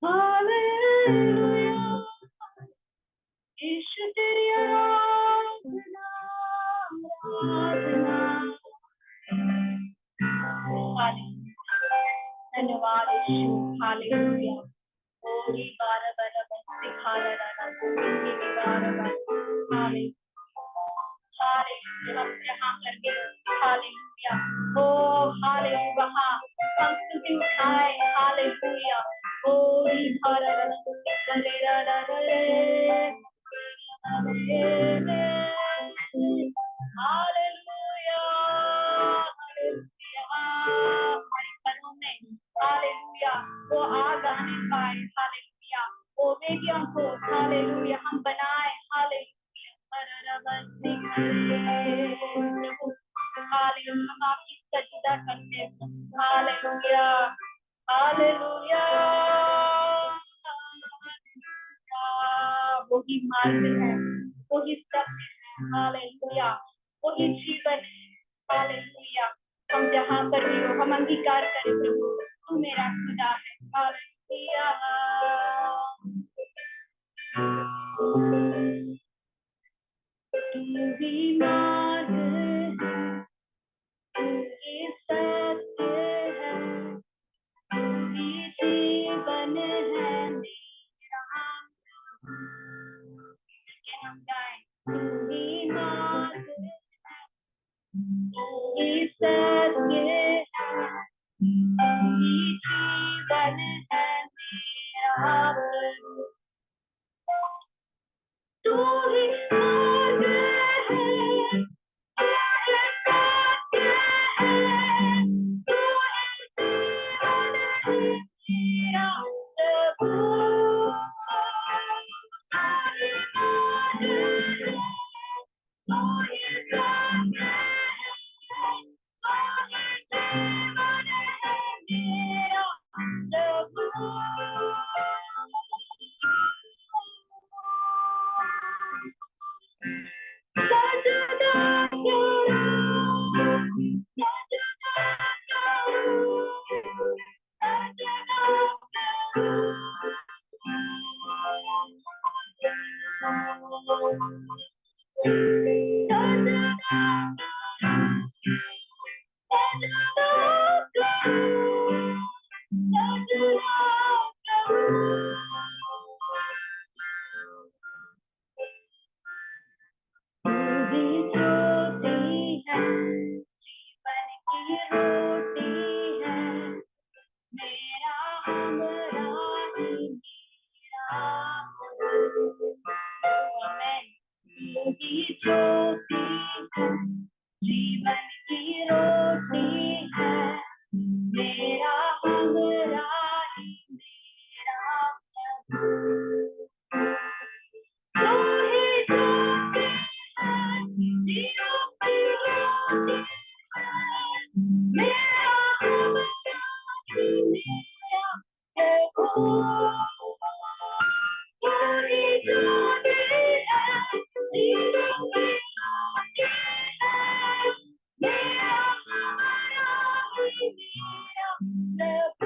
Hallelujah यीशु तेरी आराधना आराधना। धन्यवाद यीशु। Hallelujah. ओरी बारह बारह बस्ती खाला राना बोली बारह बारह। हालेलुया हम यहाँ करके हालेलुया। ओ हालेलुया हम स्तुति उठाए हालेलुया। ओरी बारह राना करे राना रे हालेलुया हालेलुया। हमारे कदमों में हालेलुया वो आग आने पाए हालेलुया। वो वेदियों को हालेलुया हम बनाए हालेलुया। हालेलुया हम आपकी सजदा करते हैं हालेलुया हालेलुया। वही मार्ग है वही सत्य है हालेलुया वही जीवन है हालेलुया। हम जहाँ पर भी हो हम अंगीकार करें प्रभु तू मेरा खुदा है हालेलुया। तू ही मार्ग है तू ही सत्य है तू ही जीवन है मेरा। हम गाएं तू ही मार्ग है तू ही सत्य है तू ही जीवन है मेरा। तू ही मार्ग है तू ही सत्य है तू ही जीवन है मेरा प्रभु। तू ही मार्ग है तू ही सत्य है तू ही जीवन है मेरा प्रभु। सजदा करूं सजदा करूं सजदा जीवन की रोटी है मेरा हमरा ही मेरा तू ही ज्योति है जीवन की रोटी है मेरा हमरा ही मेरा तू ही ज्योति है जीवन की रोटी है मेरा हमरा ही मेरा प्रभु। तू ही ज्योति है जीवन की रोटी है मेरा हमरा ही मेरा प्रभु।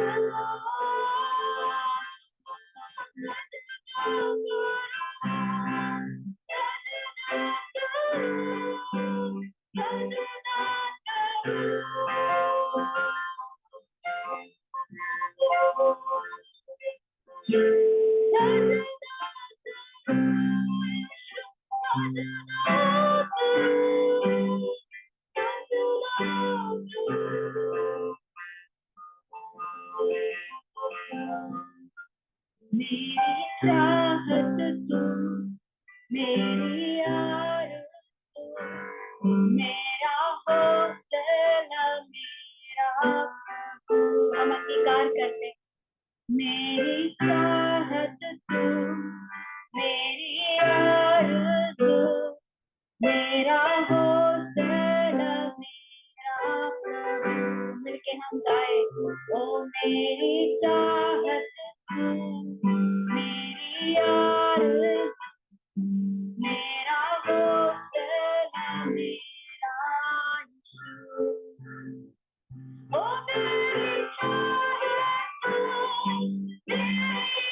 मेरी चाहत तू मेरी आरज़ू मेरा हौसला मेरा हम अंगीकार करते मेरी चाहत तू मेरी आरज़ू मेरा हौसला मेरा मिलके हम गाए ओ मेरी चाहत तू मेरी आरज़ू मेरा हौसला मेरा यीशु। ओ मेरी चाहत तू मेरी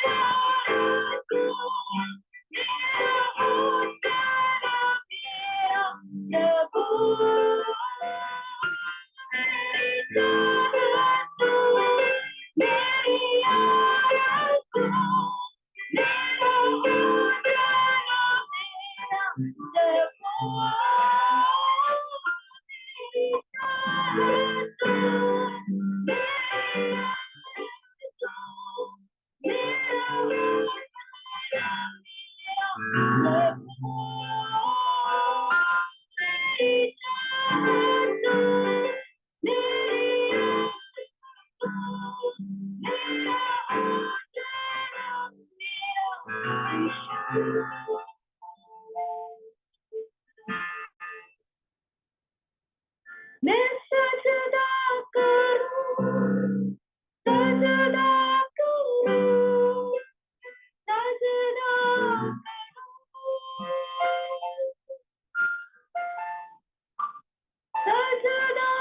मैं सजदा करूं, सजदा करूं, सजदा सजदा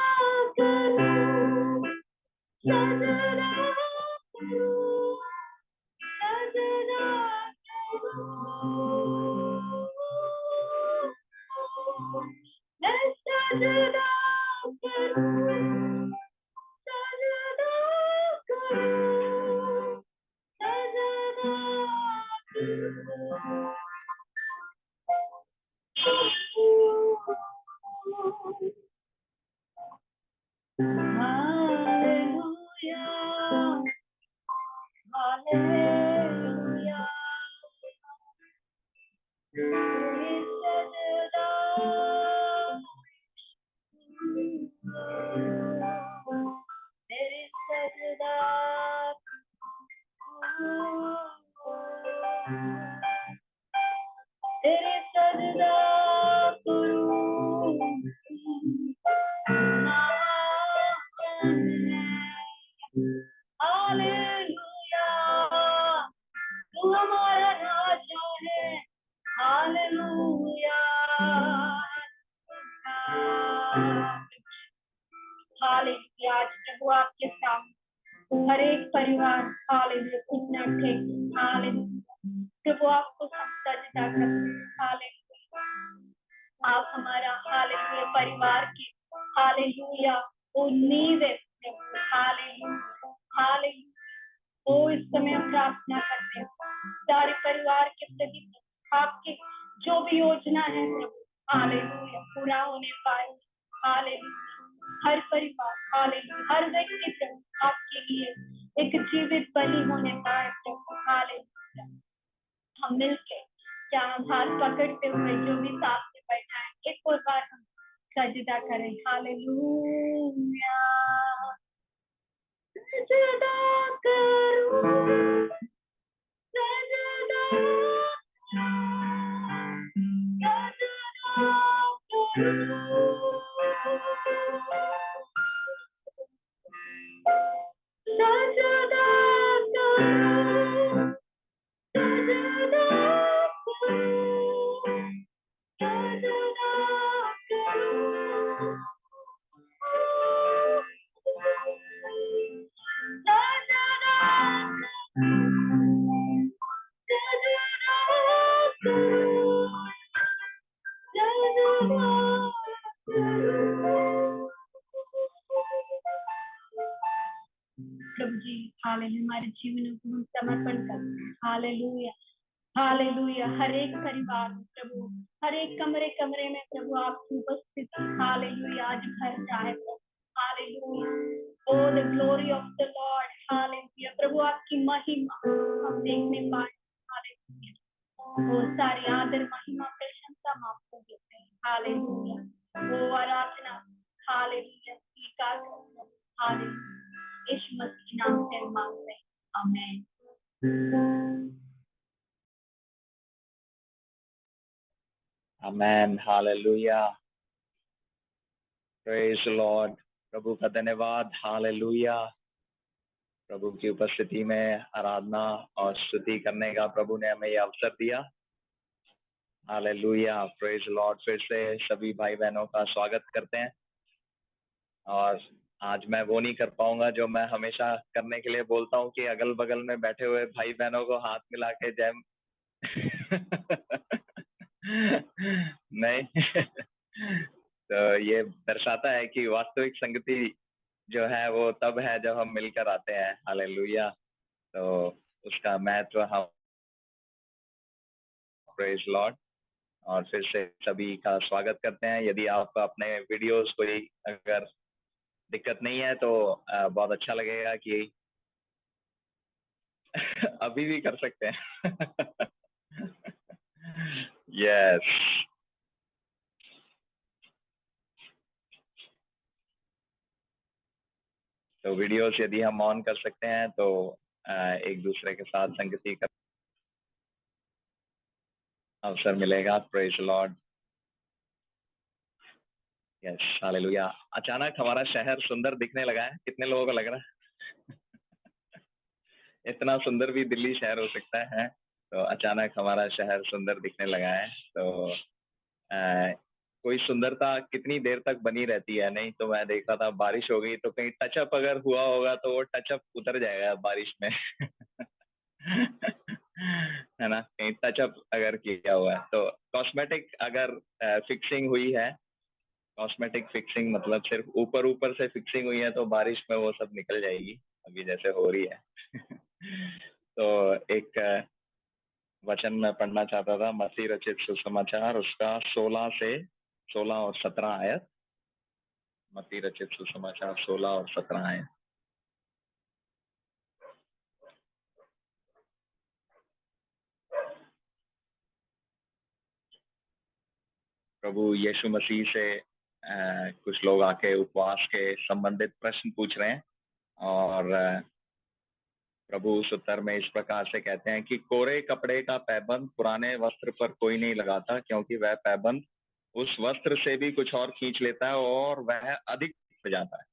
करूं, सजदा करूं, सजदा करूं, मैं सजदा करूं, सजदा करूं, सजदा करूं। Hallelujah, hallelujah. तेरे सजदा, तेरे सजदा, तेरे सजदा करूं। हालेलुया, तू हमारा राजा है। Hallelujah, hallelujah. आज प्रभु आपके सामने हर एक परिवार हालेलुया घुटने उठे। हालेलुया, प्रभु आपको हम सजदा करते हैं। हालेलुया, आप हमारा हालेलुया परिवार की हालेलुया वो नींव है प्रभु। Hallelujah, hallelujah. ओ इस समय हम प्रार्थना करते हैं सारे परिवार के प्रति, आपकी जो भी योजना है प्रभु हालेलुया पूरा होने पाए। हालेलुया, हर परिवार हालेलुया, हर व्यक्ति प्रभु आपके लिए एक जीवित बलि होने पाए प्रभु। हालेलुया, हम मिलके क्या हाथ पकड़ते हुए जो भी साथ में बैठा है एक और बार हम सजदा करें। हालेलुया, सजदा करूं, सजदा सजदा करूं, सजदा करूं, सजदा करूं, प्रभु जी हालेलुया, हमारे जीवन को हम समर्पण करते हैं। हालेलुया, हालेलुया, हर एक परिवार में प्रभु, हर एक कमरे कमरे में प्रभु आपकी उपस्थिति हालेलुया आज भर जाए प्रभु। Hallelujah, O the glory of the Lord. Hallelujah, प्रभु आपकी महिमा हम देखने पाए। हालेलुया, वो सारी आदर महिमा प्रशंसा हम आपको देते हैं। हालेलुया, वो आराधना हालेलुया स्वीकार करते हैं। हालेलुया, यीशु मसीह के नाम से हम मांगते हैं, आमीन। आमेन, हालेलुया, प्रेज लॉर्ड। प्रभु का धन्यवाद। हालेलुया, प्रभु की उपस्थिति में आराधना और स्तुति करने का प्रभु ने हमें यह अवसर दिया। Hallelujah, praise Lord. फिर से सभी भाई बहनों का स्वागत करते हैं। और आज मैं वो नहीं कर पाऊंगा जो मैं हमेशा करने के लिए बोलता हूँ कि अगल बगल में बैठे हुए भाई बहनों को हाथ मिला के जय नहीं तो ये दर्शाता है कि वास्तविक संगति जो है वो तब है जब हम मिलकर आते हैं। हालेलुया, तो उसका महत्व हम प्रेज लॉर्ड। और फिर से सभी का स्वागत करते हैं। यदि आप अपने वीडियोस कोई अगर दिक्कत नहीं है तो बहुत अच्छा लगेगा कि अभी भी कर सकते हैं। यस, तो वीडियोस यदि हम ऑन कर सकते हैं तो एक दूसरे के साथ संगति कर अवसर मिलेगा। Praise Lord. Yes, hallelujah. अचानक हमारा शहर सुंदर दिखने लगा है। कितने लोगों को लग रहा है? इतना सुंदर भी दिल्ली शहर हो सकता है। तो अचानक हमारा शहर सुंदर दिखने लगा है। तो कोई सुंदरता कितनी देर तक बनी रहती है? नहीं तो मैं देख रहा था बारिश हो गई तो कहीं टचअप अगर हुआ होगा तो वो टचअप उतर जाएगा बारिश में। है ना, कहीं टचअप अगर किया हुआ है तो। कॉस्मेटिक अगर फिक्सिंग हुई है, कॉस्मेटिक फिक्सिंग मतलब सिर्फ ऊपर ऊपर से फिक्सिंग हुई है तो बारिश में वो सब निकल जाएगी, अभी जैसे हो रही है। तो एक वचन मैं पढ़ना चाहता था, मसीह रचित सुसमाचार, उसका 16 और 17 आयत। मसीह रचित सुसमाचार 16 और 17 आयत। प्रभु यीशु मसीह से कुछ लोग आके उपवास के संबंधित प्रश्न पूछ रहे हैं और प्रभु उस उत्तर में इस प्रकार से कहते हैं कि कोरे कपड़े का पैबंद पुराने वस्त्र पर कोई नहीं लगाता, क्योंकि वह पैबंद उस वस्त्र से भी कुछ और खींच लेता है और वह अधिक हो जाता है।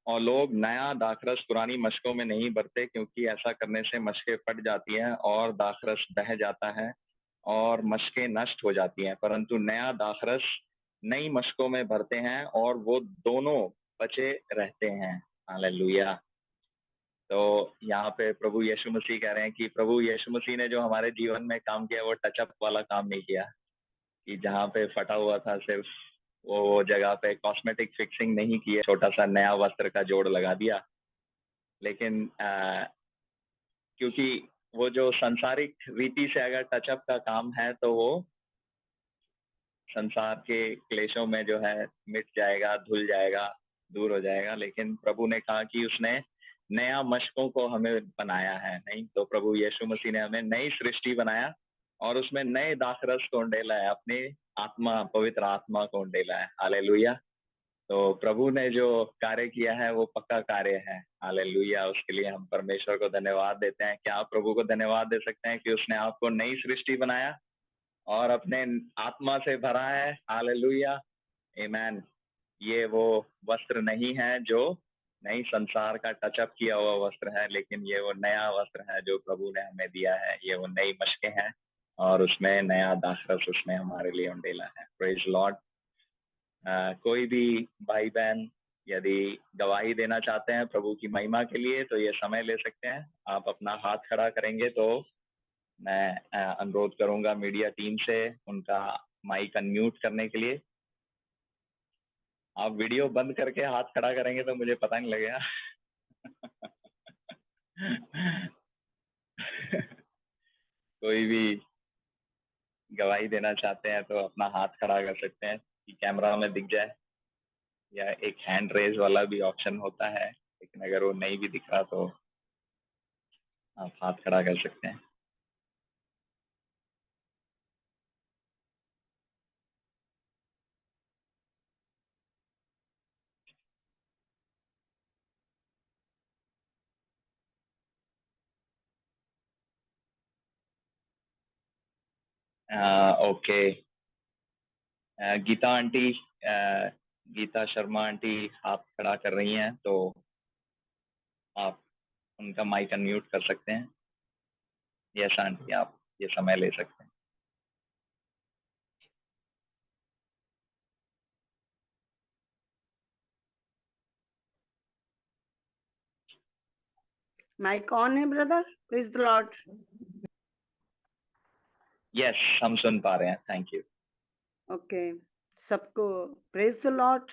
और लोग नया दाखरस पुरानी मशकों में नहीं भरते, क्योंकि ऐसा करने से मशकें फट जाती हैं और दाखरस बह जाता है और मशकें नष्ट हो जाती हैं। परंतु नया दाखरस नई मशकों में भरते हैं और वो दोनों बचे रहते हैं। हालेलुया। तो यहाँ पे प्रभु यीशु मसीह कह रहे हैं कि प्रभु यीशु मसीह ने जो हमारे जीवन में काम किया वो टचअप वाला काम नहीं किया, कि जहाँ पे फटा हुआ था सिर्फ वो जगह पे कॉस्मेटिक फिक्सिंग नहीं की है, छोटा सा नया वस्त्र का जोड़ लगा दिया। लेकिन क्योंकि वो जो संसारिक रीति से अगर टचअप का काम है तो वो संसार के क्लेशों में जो है मिट जाएगा, धुल जाएगा, दूर हो जाएगा। लेकिन प्रभु ने कहा कि उसने नया मशकों को हमें बनाया है। नहीं तो प्रभु यीशु मसीह ने हमें नई सृष्टि बनाया और उसमें नए दाखरस को उंडेला है, अपने आत्मा, पवित्र आत्मा को उंडेला है। हालेलुया। तो प्रभु ने जो कार्य किया है वो पक्का कार्य है। हालेलुया। उसके लिए हम परमेश्वर को धन्यवाद देते हैं। क्या आप प्रभु को धन्यवाद दे सकते हैं कि उसने आपको नई सृष्टि बनाया और अपने आत्मा से भरा है? हालेलुया, आमीन। ये वो वस्त्र नहीं है जो नई संसार का टचअप किया हुआ वस्त्र है, लेकिन ये वो नया वस्त्र है जो प्रभु ने हमें दिया है। ये वो नई मशकें हैं और उसमें नया दाखरस उसमें हमारे लिए उंडेला है। Praise Lord. कोई भी भाई बहन यदि गवाही देना चाहते हैं प्रभु की महिमा के लिए तो ये समय ले सकते हैं। आप अपना हाथ खड़ा करेंगे तो मैं अनुरोध करूंगा मीडिया टीम से उनका माइक अनम्यूट करने के लिए। आप वीडियो बंद करके हाथ खड़ा करेंगे तो मुझे पता नहीं लगेगा। कोई भी गवाही देना चाहते हैं तो अपना हाथ खड़ा कर सकते हैं कि कैमरा में दिख जाए, या एक हैंड रेज वाला भी ऑप्शन होता है, लेकिन अगर वो नहीं भी दिख रहा तो आप हाथ खड़ा कर सकते हैं। Okay. Geeta aunty, Geeta Sharma aunty हाथ खड़ा कर रही हैं तो आप उनका माइक अनम्यूट कर सकते हैं। यस आंटी, आप ये समय ले सकते हैं। माइक ऑन है brother? Praise the Lord. Yes, हम सुन पा रहे हैं। Thank you. ओके, सबको प्रेज द लॉर्ड।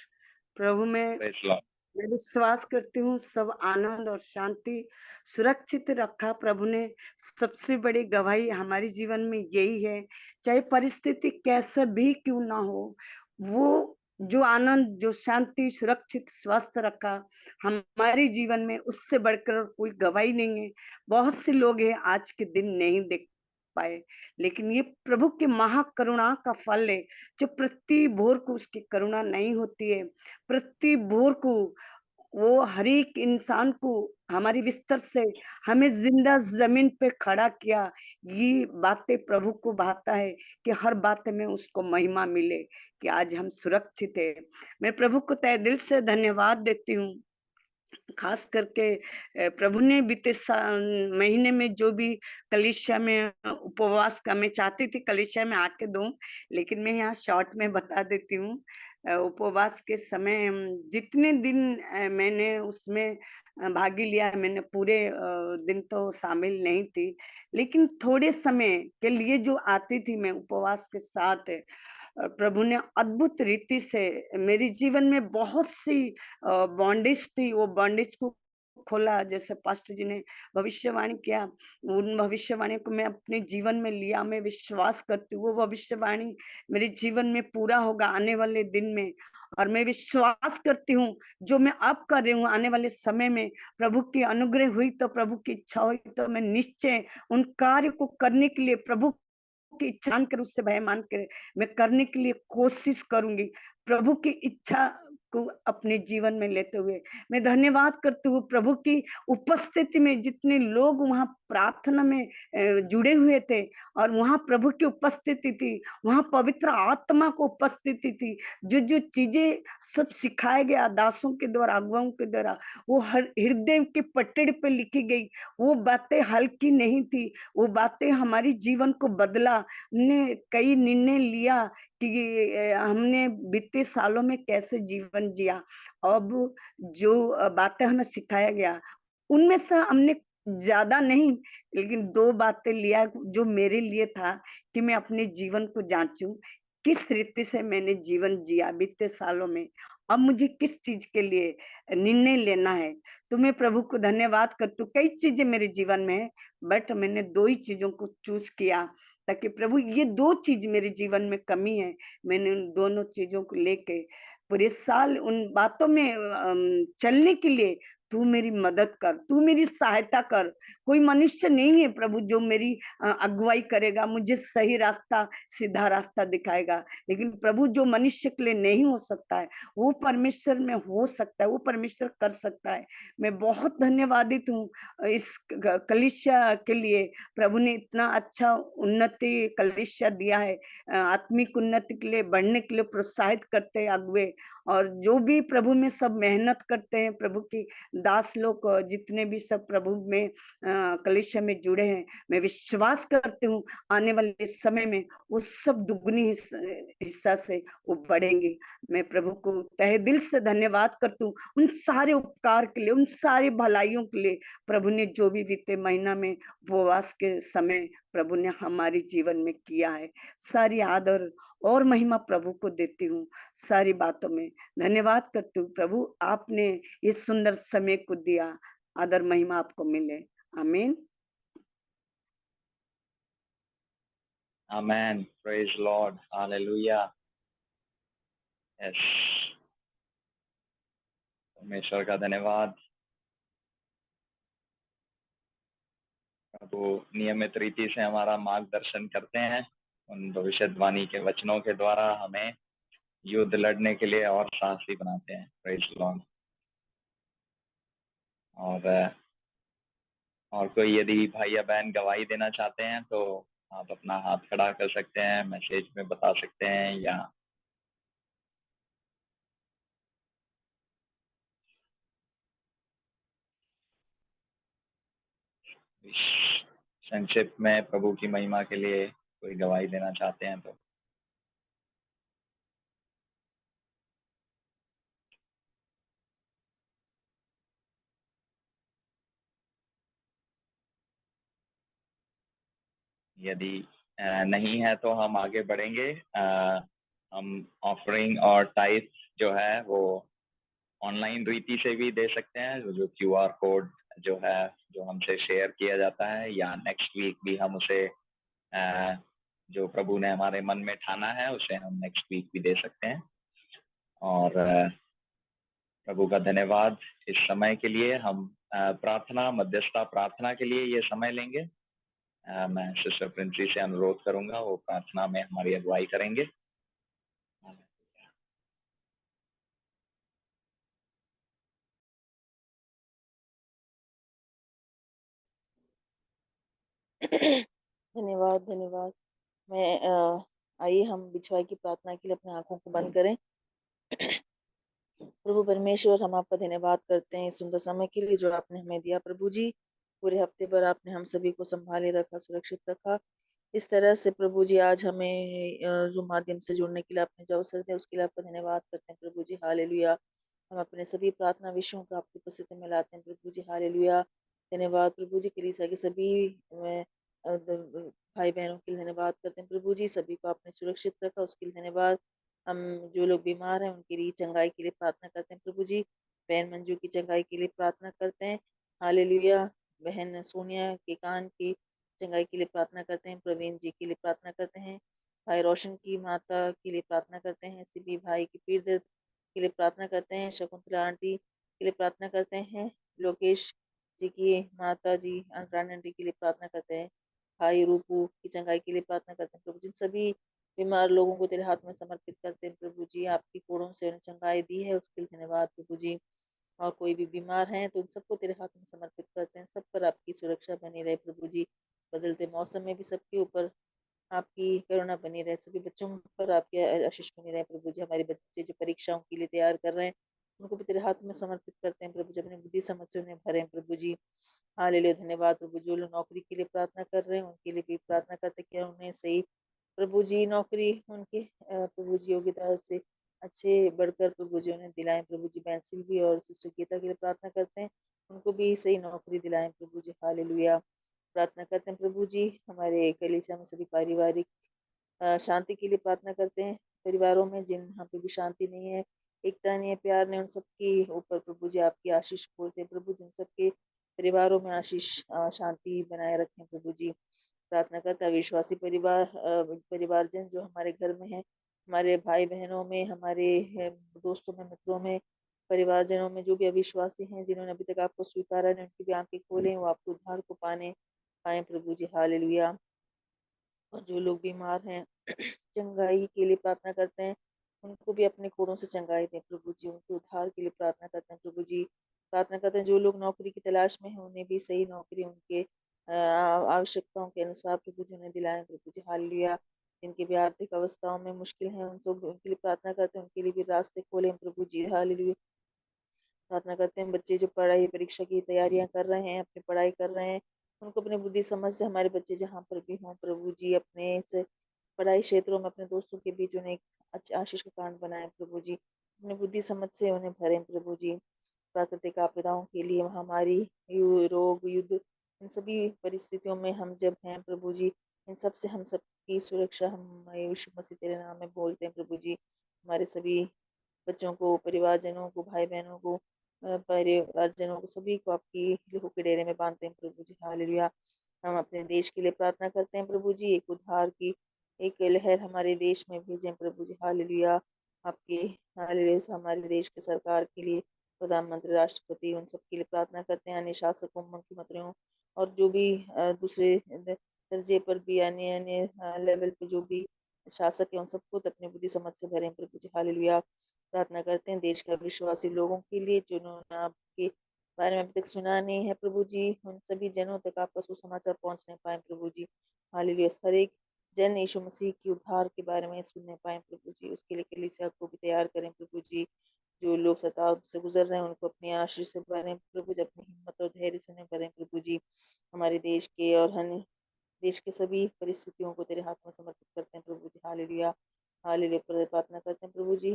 प्रभु में प्रेज लॉर्ड। मैं विश्वास करती हूँ सब आनंद और शांति सुरक्षित रखा प्रभु ने। सबसे बड़ी गवाही हमारे जीवन में यही है, चाहे परिस्थिति कैसा भी क्यों ना हो, वो जो आनंद, जो शांति, सुरक्षित, स्वस्थ रखा हमारे जीवन में, उससे बढ़कर कोई गवाही नहीं है। बहुत से लोग हैं आज के दिन नहीं देख पाए, लेकिन ये प्रभु के महाकरुणा का फल है, जो प्रति भोर को उसकी करुणा नहीं होती है। प्रति भोर को वो हर एक इंसान को हमारी बिस्तर से हमें जिंदा जमीन पे खड़ा किया। ये बातें प्रभु को भाता है कि हर बात में उसको महिमा मिले, कि आज हम सुरक्षित है। मैं प्रभु को तहे दिल से धन्यवाद देती हूँ। खास करके प्रभु ने बीते महीने में जो भी कलीसिया में उपवास का, मैं चाहती थी कलीसिया में आके दूं, लेकिन मैं यहाँ शॉर्ट में बता देती हूँ। उपवास के समय जितने दिन मैंने उसमें भागी लिया, मैंने पूरे दिन तो शामिल नहीं थी, लेकिन थोड़े समय के लिए जो आती थी मैं उपवास के साथ, प्रभु ने अद्भुत रीति से मेरे जीवन में बहुत सी बॉन्डेज थी, वो बॉन्डेज को खोला। जैसे पास्टर जी ने भविष्यवाणी किया, उन भविष्यवाणी को मैं अपने जीवन में लिया। मैं विश्वास करती हूँ वो भविष्यवाणी मेरे जीवन में पूरा होगा आने वाले दिन में। और मैं विश्वास करती हूँ जो मैं अब कर रही हूँ, आने वाले समय में प्रभु की अनुग्रह हुई तो, प्रभु की इच्छा हुई तो मैं निश्चय उन कार्य को करने के लिए, प्रभु की इच्छा मानकर, उससे भय मानकर मैं करने के लिए कोशिश करूंगी। प्रभु की इच्छा को अपने जीवन में लेते हुए मैं धन्यवाद करती हूँ। प्रभु की उपस्थिति में जितने लोग वहां प्रार्थना में जुड़े हुए थे, और वहां प्रभु की उपस्थिति थी, वहां पवित्र आत्मा को उपस्थिति थी। जो जो चीजें सब सिखाया गया दासों के द्वारा, अगुवाओं के द्वारा, वो हर हृदय के पटड़े पे लिखी गई। वो बातें हल्की नहीं थी, वो बातें हमारी जीवन को बदला। ने कई निर्णय लिया कि हमने बीते सालों में कैसे जीवन जिया। अब जो बातें हमें सिखाया गया, उनमें से हमने ज्यादा नहीं, लेकिन 2 बातें लिया जो मेरे लिए था कि मैं अपने जीवन को जांचूं, किस रीति से मैंने जीवन जिया बीते सालों में, अब मुझे किस चीज के लिए निर्णय लेना है। तो मैं प्रभु को धन्यवाद करती हूँ। कई चीजें मेरे जीवन में है, बट मैंने 2 ही चीजों को चूज किया, ताकि प्रभु ये 2 चीज मेरे जीवन में कमी है, मैंने उन दोनों चीजों को लेके पूरे साल उन बातों में चलने के लिए तू मेरी मदद कर, तू मेरी सहायता कर। कोई मनुष्य नहीं है प्रभु जो मेरी अगुवाई करेगा, मुझे सही रास्ता, सीधा रास्ता दिखाएगा। लेकिन प्रभु जो मनुष्य के लिए नहीं हो सकता है, वो परमेश्वर में हो सकता है, वो परमेश्वर कर सकता है। मैं बहुत धन्यवादित हूँ इस कलीसिया के लिए। प्रभु ने इतना अच्छा उन्नति कलीसिया दिया है, आत्मिक उन्नति के लिए, बढ़ने के लिए प्रोत्साहित करते हैं अगुवे। और जो भी प्रभु में सब मेहनत करते हैं, प्रभु की दास लोग जितने भी सब प्रभु में कलीसिया में जुड़े हैं, मैं विश्वास करती हूँ आने वाले समय में वो सब दुगनी हिस्सा से वो बढ़ेंगे। मैं प्रभु को तहे दिल से धन्यवाद करती हूँ उन सारे उपकार के लिए, उन सारी भलाइयों के लिए। प्रभु ने जो भी बीते महीना में उपवास के समय प्रभु ने हमारे जीवन में किया है, सारी आदर और महिमा प्रभु को देती हूँ। सारी बातों में धन्यवाद करती हूँ। प्रभु आपने ये सुंदर समय को दिया, आदर महिमा आपको मिले। आमीन। आमेन, प्रेज लॉर्ड, हालेलुया। यस, परमेश्वर का धन्यवाद। प्रभु नियमित रीति से हमारा मार्गदर्शन करते हैं, उन भविष्यवाणी के वचनों के द्वारा हमें युद्ध लड़ने के लिए और साहसी बनाते हैं। Praise Lord. और कोई यदि भाई या बहन गवाही देना चाहते हैं तो आप अपना हाथ खड़ा कर सकते हैं, मैसेज में बता सकते हैं, या संक्षिप्त में प्रभु की महिमा के लिए कोई गवाही देना चाहते हैं तो। यदि नहीं है तो हम आगे बढ़ेंगे। हम ऑफरिंग और टाइप जो है वो ऑनलाइन रीति से भी दे सकते हैं, जो QR कोड जो है जो हमसे शेयर किया जाता है, या नेक्स्ट वीक भी हम उसे जो प्रभु ने हमारे मन में ठाना है उसे हम नेक्स्ट वीक भी दे सकते हैं। और प्रभु का धन्यवाद इस समय के लिए। हम प्रार्थना, मध्यस्थता प्रार्थना के लिए ये समय लेंगे। मैं सिस्टर प्रिंसी से अनुरोध करूंगा, वो प्रार्थना में हमारी अगुवाई करेंगे। धन्यवाद, धन्यवाद। आइए हम बिछुआई की प्रार्थना के लिए अपनी आँखों को बंद करें। प्रभु परमेश्वर, हम आपका धन्यवाद करते हैं इस सुंदर समय के लिए जो आपने हमें दिया। प्रभु जी, पूरे हफ्ते भर आपने हम सभी को संभाले रखा, सुरक्षित रखा। इस तरह से प्रभु जी आज हमें जो माध्यम से जुड़ने के लिए आपने जो अवसर दिया उसके लिए आपका धन्यवाद करते हैं प्रभु जी। हालेलुया। हम अपने सभी प्रार्थना विषयों को आपकी उपस्थिति में लाते हैं प्रभु जी। हालेलुया। धन्यवाद प्रभु जी, कलीसिया के सभी भाई बहनों के लिए धन्यवाद करते हैं प्रभु जी। सभी को आपने सुरक्षित रखा, उसके लिए धन्यवाद। हम जो लोग बीमार हैं उनके लिए चंगाई के लिए प्रार्थना करते हैं प्रभु जी। बहन मंजू की चंगाई के लिए प्रार्थना करते हैं। हालेलुया। बहन सोनिया के कान की चंगाई के लिए प्रार्थना करते हैं। प्रवीण जी के लिए प्रार्थना करते हैं। भाई रोशन की माता के लिए प्रार्थना करते हैं। सिबी भाई की पीर दर्द के लिए प्रार्थना करते हैं। शकुंतला आंटी के लिए प्रार्थना करते हैं। लोकेश जी की माता जी रानी आंटी के लिए प्रार्थना करते हैं। भाई रूपू की चंगाई के लिए प्रार्थना करते हैं प्रभु जी। सभी बीमार लोगों को तेरे हाथ में समर्पित करते हैं प्रभु जी। आपकी कोड़ों से उन्हें चंगाई दी है, उसके लिए धन्यवाद प्रभु जी। और कोई भी बीमार है तो उन सबको तेरे हाथ में समर्पित करते हैं। सब पर आपकी सुरक्षा बनी रहे प्रभु जी। बदलते मौसम में भी सबके ऊपर आपकी करुणा बनी रहे। सभी बच्चों पर आपकी आशीष बनी रहे प्रभु जी। हमारे बच्चे जो परीक्षाओं के लिए तैयार कर रहे हैं उनको भी तेरे हाथ में समर्पित करते हैं प्रभु जी। अपनी बुद्धि समझ से उन्हें भरें प्रभु जी। हालेलुया। धन्यवाद प्रभु। जो लोग नौकरी के लिए प्रार्थना कर रहे हैं उनके लिए भी प्रार्थना करते हैं कि उन्हें सही प्रभु जी नौकरी उनके प्रभु जी योग्यता से अच्छे बढ़कर प्रभु जी उन्हें दिलाएं प्रभु जी। बहन सिल्वी और सिस्टर गीता के लिए प्रार्थना करते हैं, उनको भी सही नौकरी दिलाएं प्रभु जी। हालेलुया। प्रार्थना करते हैं प्रभु जी हमारे कलीसिया में सभी पारिवारिक शांति के लिए प्रार्थना करते हैं। परिवारों में जिन यहाँ पे भी शांति नहीं है, एकता नहीं है, प्यार नहीं, उन सबके ऊपर प्रभु जी आपकी आशीष बोलते हैं प्रभु जी। उन सबके परिवारों में आशीष शांति बनाए रखें प्रभु जी। प्रार्थना करता है विश्वासी परिवारजन जो हमारे घर में है, हमारे भाई बहनों में, हमारे दोस्तों में, मित्रों में, परिवारजनों में जो भी अविश्वासी हैं जिन्होंने अभी तक आपको स्वीकारा नहीं, उनकी भी आंखें खोलें, वो आपको उद्धार को पाए प्रभु जी। हालेलुया। और जो लोग बीमार हैं चंगाई के लिए प्रार्थना करते हैं, उनको भी अपने कोड़ों से चंगाई दें प्रभु जी। उनके उद्धार के लिए प्रार्थना करते हैं प्रभु जी। प्रार्थना करते हैं जो लोग नौकरी की तलाश में हैं उन्हें भी सही नौकरी उनके आवश्यकताओं के अनुसार प्रभु जी उन्हें दिलाएं प्रभु जी। हालेलुया। जिनकी भी आर्थिक अवस्थाओं में मुश्किल है उन सब उनके लिए प्रार्थना करते हैं, उनके लिए भी रास्ते खोलें प्रभु जी। हालेलुया। प्रार्थना करते हैं बच्चे जो पढ़ाई परीक्षा की तैयारियां कर रहे हैं, अपनी पढ़ाई कर रहे हैं, उनको अपनी बुद्धि समझ से हमारे बच्चे जहाँ पर भी हों प्रभु जी अपने इस पढ़ाई क्षेत्रों में अपने दोस्तों के बीच उन्हें एक अच्छे आशीष का कारण बनाए प्रभु जी। अपनी बुद्धि समझ से उन्हें भरें प्रभु जी। प्राकृतिक आपदाओं के लिए महामारी, रोग, युद्ध, इन सभी परिस्थितियों में हम जब हैं प्रभु जी, इन सब से हम सबकी सुरक्षा हम यीशु मसीह तेरे नाम में बोलते हैं प्रभु जी। हमारे सभी बच्चों को, परिवारजनों को, भाई बहनों को, परिवारजनों को, सभी को आपकी लहू के डेरे में बांधते हैं प्रभु जी। हालेलुया। हम अपने देश के लिए प्रार्थना करते हैं प्रभु जी, एक उद्धार की एक लहर हमारे देश में भेजें प्रभु जी। हालेलुया। आपके हालेलुया। हमारे देश के सरकार के लिए, प्रधानमंत्री, राष्ट्रपति, उन सब के लिए प्रार्थना करते हैं। अन्य शासकों, मुख्यमंत्रियों और जो भी दूसरे दर्जे पर भी अन्य अन्य लेवल पे जो भी शासक है उन सबको तो अपनी बुद्धि समझ से भरें प्रभु जी। हालेलुया। प्रार्थना करते हैं देश के विश्वासी लोगों के लिए जिन्होंने आपके बारे में अभी तक सुना नहीं है प्रभु जी, उन सभी जनों तक आपका सुसमाचार पहुंच नहीं पाए प्रभु जी। हालेलुया। हर एक जन यीशु मसीह की उद्धार के बारे में सुनने पाए प्रभु जी, उसके लिए कलीसिया को भी तैयार करें प्रभु जी। जो लोग सताव से गुजर रहे हैं उनको अपनी आशीष से भरें प्रभु जी, अपनी हिम्मत और धैर्य से उन्हें भरें प्रभु जी। हमारे देश के और अन्य देश के सभी परिस्थितियों को तेरे हाथ में समर्पित करते हैं प्रभु जी। हालेलुया। हालेलुया। प्रार्थना करते हैं प्रभु जी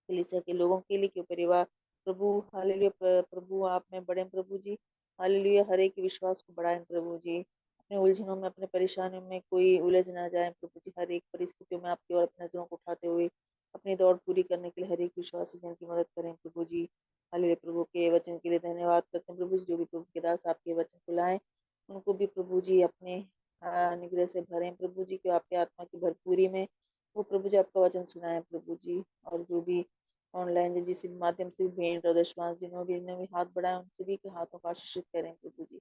कलीसिया के लोगों के लिए, क्यों परिवार प्रभु। हालेलुया। प्रभु आप में बढ़े प्रभु जी। हालेलुया। हर एक के विश्वास को बढ़ाएं प्रभु जी। अपने उलझनों में, अपने परेशानियों में कोई उलझ ना जाए प्रभु जी। हर एक परिस्थितियों में आपकी ओर अपनी नजरों को उठाते हुए अपनी दौड़ पूरी करने के लिए हर एक विश्वासी जन की मदद करें प्रभु जी। हालेलुया। प्रभु के वचन के लिए धन्यवाद करते हैं प्रभु जी। जो भी प्रभु के दास आपके वचन को लाएं उनको भी प्रभु जी अपने अनुग्रह से भरें प्रभु जी, क्यों आपके आत्मा की भरपूरी में वो प्रभु जी आपका वचन सुनाए प्रभु जी। और जो भी ऑनलाइन जिस माध्यम से भेंट और दशवांश जिन्होंने भी हाथ बढ़ाए उन सभी के हाथों को आशीषित करें प्रभु जी।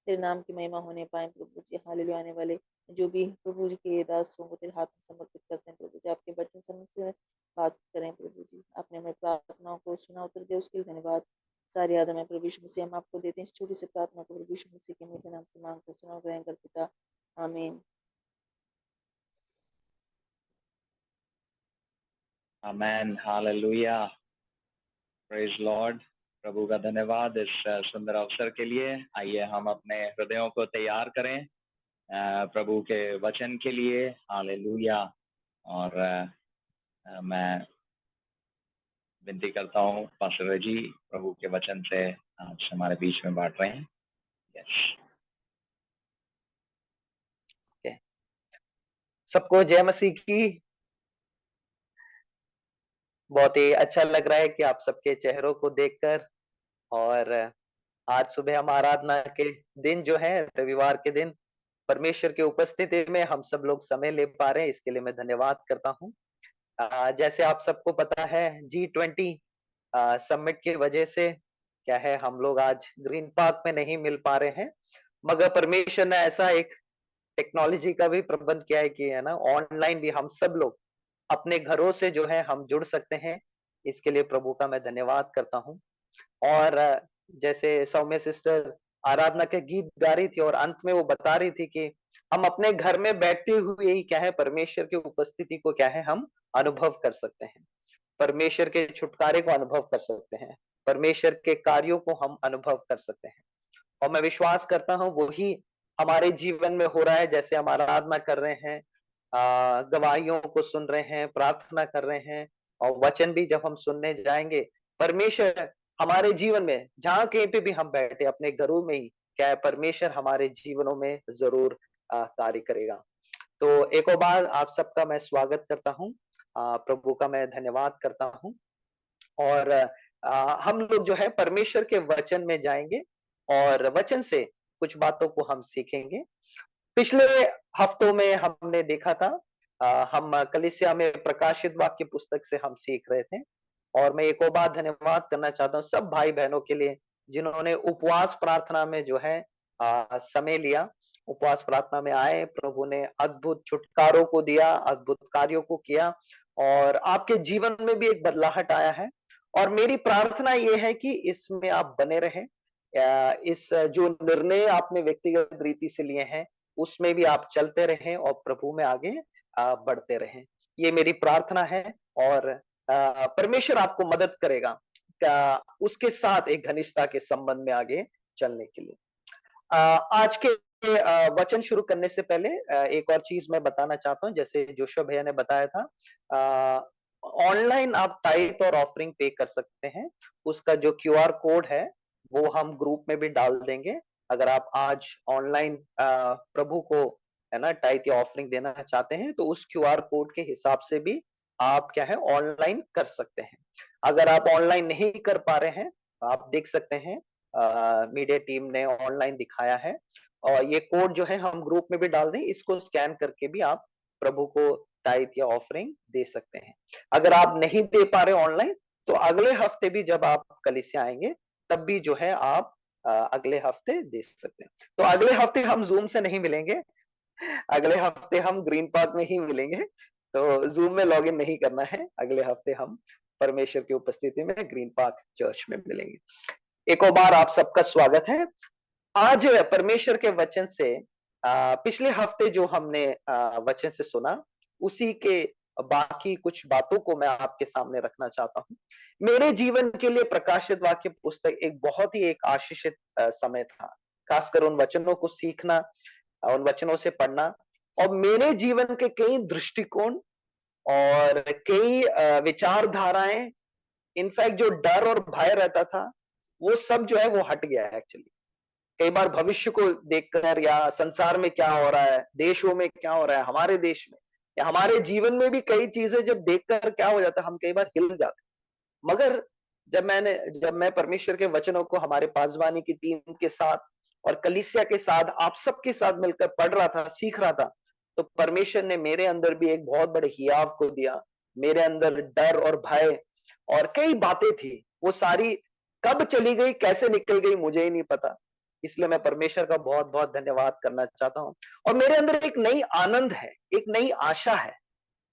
तेरे नाम की महिमा होने पाए प्रभु जी। हालेलुया। आने वाले जो भी प्रभु जी के दासों को तेरे हाथ में समर्पित करते हैं प्रभु जी, आपके वचन समझ से बात करें प्रभु जी। आपने हमारी प्रार्थनाओं को सुना उत्तर दिया उसके लिए धन्यवाद। सारी आदम प्रभु यीशु मसीह हम आपको देते हैं। इस छोटी सी प्रार्थना को प्रभु यीशु मसीह के मीठे नाम से मांग कर सुनो ग्रहण कर पिता, आमीन। आमेन, हालेलुया, प्रेज लॉर्ड। प्रभु का धन्यवाद इस सुंदर अवसर के लिए। आइए हम अपने हृदयों को तैयार करें प्रभु के वचन के लिए। हालेलुया। और मैं विनती करता हूँ पास्टर जी प्रभु के वचन से आज हमारे बीच में बांट रहे हैं। यस। सबको जय मसीह की। बहुत ही अच्छा लग रहा है कि आप सबके चेहरों को देखकर। और आज सुबह हम आराधना के दिन जो है, रविवार के दिन, परमेश्वर की उपस्थिति में हम सब लोग समय ले पा रहे हैं, इसके लिए मैं धन्यवाद करता हूँ। जैसे आप सबको पता है, G20 समिट की वजह से क्या है, हम लोग आज ग्रीन पार्क में नहीं मिल पा रहे हैं, मगर परमेश्वर ने ऐसा एक टेक्नोलॉजी का भी प्रबंध किया है कि है ना, ऑनलाइन भी हम सब लोग अपने घरों से जो है हम जुड़ सकते हैं। इसके लिए प्रभु का मैं धन्यवाद करता हूँ। और जैसे सौम्य सिस्टर आराधना के गीत गा रही थी और अंत में वो बता रही थी कि हम अपने घर में बैठते हुए ही क्या है, परमेश्वर की उपस्थिति को क्या है, हम अनुभव कर सकते हैं, परमेश्वर के छुटकारे को अनुभव कर सकते हैं, परमेश्वर के कार्यों को हम अनुभव कर सकते हैं। और मैं विश्वास करता हूँ वही हमारे जीवन में हो रहा है। जैसे हम आराधना कर रहे हैं, गवाहियों को सुन रहे हैं, प्रार्थना कर रहे हैं, और वचन भी जब हम सुनने जाएंगे, परमेश्वर हमारे जीवन में जहाँ कहीं पे भी हम बैठे, अपने घरों में ही क्या है, परमेश्वर हमारे जीवनों में जरूर कार्य करेगा। तो एक और बार आप सबका मैं स्वागत करता हूँ, प्रभु का मैं धन्यवाद करता हूँ। और हम लोग जो है परमेश्वर के वचन में जाएंगे और वचन से कुछ बातों को हम सीखेंगे। पिछले हफ्तों में हमने देखा था, हम कलीसिया में प्रकाशित वाक्य पुस्तक से हम सीख रहे थे। और मैं एक और बार धन्यवाद करना चाहता हूँ सब भाई बहनों के लिए जिन्होंने उपवास प्रार्थना में जो है समय लिया, उपवास प्रार्थना में आए, प्रभु ने अद्भुत छुटकारों को दिया, अद्भुत कार्यों को किया, और आपके जीवन में भी एक बदलाहट आया है। और मेरी प्रार्थना ये है कि इसमें आप बने रहें, इस जो निर्णय आपने व्यक्तिगत रीति से लिए हैं उसमें भी आप चलते रहें और प्रभु में आगे बढ़ते रहें, ये मेरी प्रार्थना है। और परमेश्वर आपको मदद करेगा उसके साथ एक घनिष्ठता के संबंध में आगे चलने के लिए। आज के वचन शुरू करने से पहले एक और चीज मैं बताना चाहता हूँ। जैसे जोशुआ भैया ने बताया था, ऑनलाइन आप टाइट और ऑफरिंग पे कर सकते हैं, उसका जो QR कोड है वो हम ग्रुप में भी डाल देंगे। अगर आप आज ऑनलाइन प्रभु को है ना टाइट या ऑफरिंग देना चाहते हैं तो उस QR कोड के हिसाब से भी आप क्या है ऑनलाइन कर सकते हैं। अगर आप ऑनलाइन नहीं कर पा रहे हैं, आप देख सकते हैं मीडिया टीम ने ऑनलाइन दिखाया है, और ये कोड जो है हम ग्रुप में भी डाल दें, इसको स्कैन करके भी आप प्रभु को टाइट या ऑफरिंग दे सकते हैं। अगर आप नहीं दे पा रहे ऑनलाइन तो अगले हफ्ते भी जब आप कलीसिया आएंगे तब भी जो है आप अगले हफ्ते दे सकते हैं। तो अगले हफ्ते हम जूम से नहीं मिलेंगे, अगले हफ्ते हम ग्रीन पार्क में ही मिलेंगे, तो जूम में लॉगिन नहीं करना है। अगले हफ्ते हम परमेश्वर की उपस्थिति में ग्रीन पार्क चर्च में मिलेंगे। एक और बार आप सबका स्वागत है। आज परमेश्वर के वचन से पिछले हफ्ते जो हमने वचन से सुना उसी के बाकी कुछ बातों को मैं आपके सामने रखना चाहता हूँ। मेरे जीवन के लिए प्रकाशित वाक्य पुस्तक एक बहुत ही एक आशीषित समय था, खासकर उन वचनों को सीखना, उन वचनों से पढ़ना, और मेरे जीवन के कई दृष्टिकोण और कई विचारधाराएं, इनफैक्ट जो डर और भय रहता था वो सब जो है वो हट गया है एक्चुअली। कई बार भविष्य को देखकर या संसार में क्या हो रहा है, देशों में क्या हो रहा है, हमारे देश में या हमारे जीवन में भी कई चीजें जब देखकर क्या हो जाता है, हम कई बार हिल जाते। मगर जब मैं परमेश्वर के वचनों को हमारे पासवानी की टीम के साथ और कलीसिया के साथ आप सबके साथ मिलकर पढ़ रहा था, सीख रहा था, तो परमेश्वर ने मेरे अंदर भी एक बहुत बड़े हियाव को दिया। मेरे अंदर डर और भय और कई बातें थी, वो सारी कब चली गई, कैसे निकल गई, मुझे ही नहीं पता। इसलिए मैं परमेश्वर का बहुत बहुत धन्यवाद करना चाहता हूँ। और मेरे अंदर एक नई आनंद है, एक नई आशा है,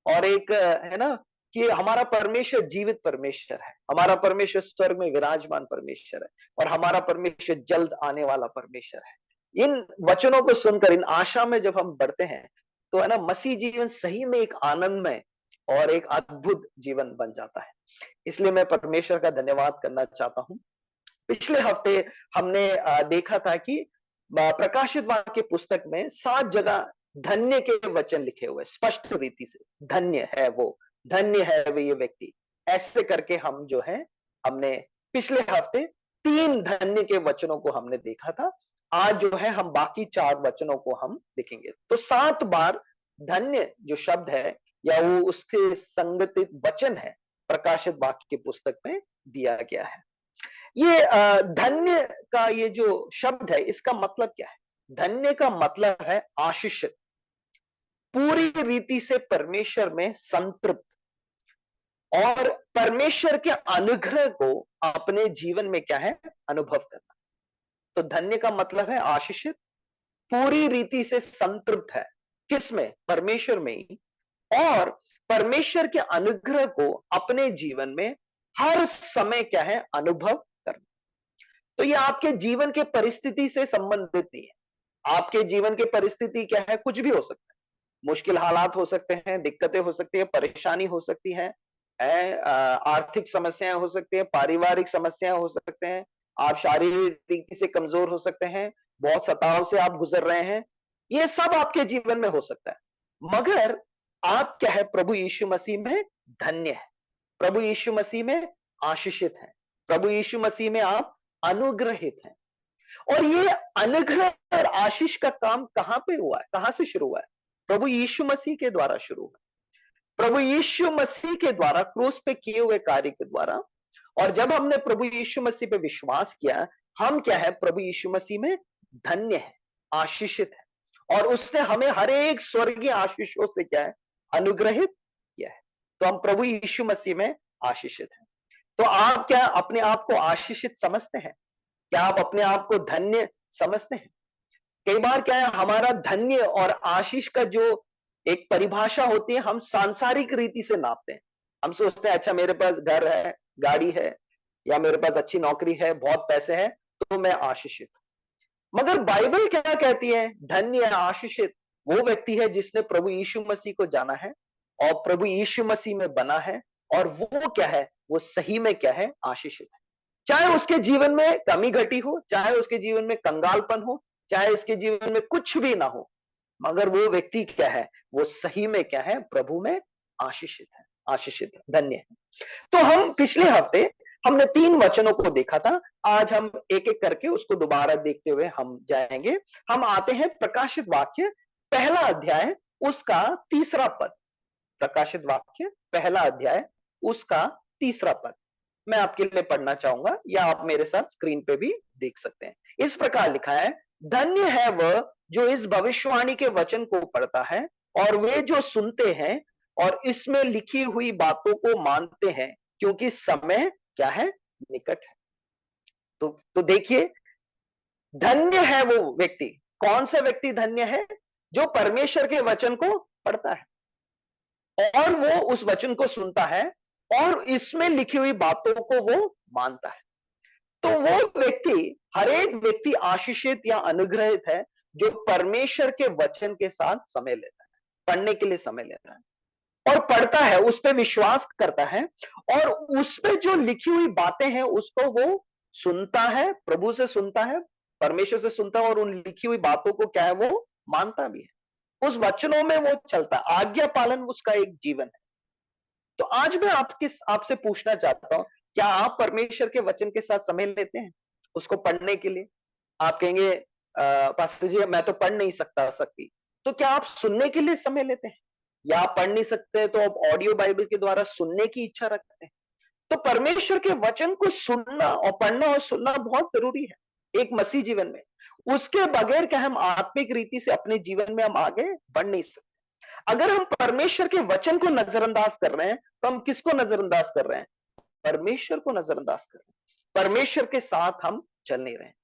और एक है ना कि हमारा परमेश्वर जीवित परमेश्वर है, हमारा परमेश्वर स्वर्ग में विराजमान परमेश्वर है, और हमारा परमेश्वर जल्द आने वाला परमेश्वर है। इन वचनों को सुनकर, इन आशा में जब हम बढ़ते हैं, तो है ना, मसीह जीवन सही में एक आनंदमय और एक अद्भुत जीवन बन जाता है। इसलिए मैं परमेश्वर का धन्यवाद करना चाहता हूं। पिछले हफ्ते हमने देखा था कि प्रकाशित वाक्य पुस्तक में 7 जगह धन्य के वचन लिखे हुए, स्पष्ट रीति से, धन्य है वो, धन्य है वे ये व्यक्ति, ऐसे करके हम जो है, हमने पिछले हफ्ते 3 धन्य के वचनों को हमने देखा था। आज जो है हम बाकी 4 वचनों को हम देखेंगे। तो 7 बार धन्य जो शब्द है, या वो उसके संगठित वचन है, प्रकाशित वाक्य की पुस्तक में दिया गया है। ये धन्य का ये जो शब्द है, इसका मतलब क्या है? धन्य का मतलब है आशीषित, पूरी रीति से परमेश्वर में संतृप्त, और परमेश्वर के अनुग्रह को अपने जीवन में क्या है, अनुभव करना। तो धन्य का मतलब है आशीषित, पूरी रीति से संतृप्त है, किसमें? परमेश्वर में ही, और परमेश्वर के अनुग्रह को अपने जीवन में हर समय क्या है, अनुभव करना। तो ये आपके जीवन के परिस्थिति से संबंधित नहीं है। आपके जीवन के परिस्थिति क्या है, कुछ भी हो सकता है, मुश्किल हालात हो सकते हैं, दिक्कतें हो सकती है, परेशानी हो सकती है, आर्थिक समस्याएं हो सकती है, पारिवारिक समस्याएं हो सकते हैं, आप शारीरिक रीति से कमजोर हो सकते हैं, बहुत सताव से आप गुजर रहे हैं, ये सब आपके जीवन में हो सकता है। मगर आप क्या है, प्रभु यीशु मसीह में धन्य है, प्रभु यीशु मसीह में आशीषित है, प्रभु यीशु मसीह में आप अनुग्रहित हैं। और ये अनुग्रह और आशीष का काम कहां पे हुआ है, कहां से शुरू हुआ है? प्रभु यीशु मसीह के द्वारा शुरू हुआ। प्रभु यीशु मसीह के द्वारा, क्रूस पे किए हुए कार्य के द्वारा। और जब हमने प्रभु यीशु मसीह पे विश्वास किया, हम क्या है, प्रभु यीशु मसीह में धन्य है, आशीषित है, और उसने हमें हर एक स्वर्गीय आशीषों से क्या है, अनुग्रहित किया है। तो हम प्रभु यीशु मसीह में आशीषित हैं। तो आप क्या अपने आप को आशीषित समझते हैं? क्या आप अपने आप को धन्य समझते हैं? कई बार क्या है, हमारा धन्य और आशीष का जो एक परिभाषा होती है, हम सांसारिक रीति से नापते हैं। हम सोचते हैं, अच्छा मेरे पास घर है, गाड़ी है, या मेरे पास अच्छी नौकरी है, बहुत पैसे हैं, तो मैं आशीषित हूं। मगर बाइबल क्या कहती है? धन्य आशीषित वो व्यक्ति है जिसने प्रभु यीशु मसीह को जाना है और प्रभु यीशु मसीह में बना है, और वो क्या है, वो सही में क्या है, आशीषित है। चाहे उसके जीवन में कमी घटी हो, चाहे उसके जीवन में कंगालपन हो, चाहे उसके जीवन में कुछ भी ना हो, मगर वो व्यक्ति क्या है, वो सही में क्या है, प्रभु में आशीषित है, आशीषित है, धन्य है। तो हम पिछले हफ्ते हमने 3 वचनों को देखा था। आज हम एक एक करके उसको दोबारा देखते हुए हम जाएंगे। हम आते हैं प्रकाशित वाक्य पहला अध्याय, उसका 3रा पद। प्रकाशित वाक्य पहला अध्याय, उसका 3रा पद मैं आपके लिए पढ़ना चाहूंगा, या आप मेरे साथ स्क्रीन पे भी देख सकते हैं। इस प्रकार लिखा है, धन्य है वह जो इस भविष्यवाणी के वचन को पढ़ता है, और वे जो सुनते हैं और इसमें लिखी हुई बातों को मानते हैं, क्योंकि समय क्या है, निकट है। तो देखिए, धन्य है वो व्यक्ति। कौन सा व्यक्ति धन्य है? जो परमेश्वर के वचन को पढ़ता है और वो उस वचन को सुनता है और इसमें लिखी हुई बातों को वो मानता है। तो वो व्यक्ति, हर एक व्यक्ति आशीषित या अनुग्रहित है जो परमेश्वर के वचन के साथ समय लेता है, पढ़ने के लिए समय लेता है और पढ़ता है, उस पर विश्वास करता है, और उस पे जो लिखी हुई बातें हैं उसको वो सुनता है, प्रभु से सुनता है, परमेश्वर से सुनता है, और उन लिखी हुई बातों को क्या है, वो मानता भी है। उस वचनों में वो चलता है। आज्ञा पालन उसका एक जीवन है। तो आज मैं आपसे पूछना चाहता हूं, क्या आप परमेश्वर के वचन के साथ समय लेते हैं उसको पढ़ने के लिए? आप कहेंगे, पास्टर जी मैं तो पढ़ नहीं सकती। तो क्या आप सुनने के लिए समय लेते हैं? या आप पढ़ नहीं सकते तो आप ऑडियो बाइबल के द्वारा सुनने की इच्छा रखते हैं? तो परमेश्वर के वचन को सुनना और पढ़ना और सुनना बहुत जरूरी है एक मसीह जीवन में। उसके बगैर क्या हम आत्मिक रीति से अपने जीवन में हम आगे बढ़ नहीं सकते। अगर हम परमेश्वर के वचन को नजरअंदाज कर रहे हैं, तो हम किसको नजरअंदाज कर रहे हैं? परमेश्वर को नजरअंदाज कर रहे हैं। परमेश्वर के साथ हम चल नहीं रहे हैं।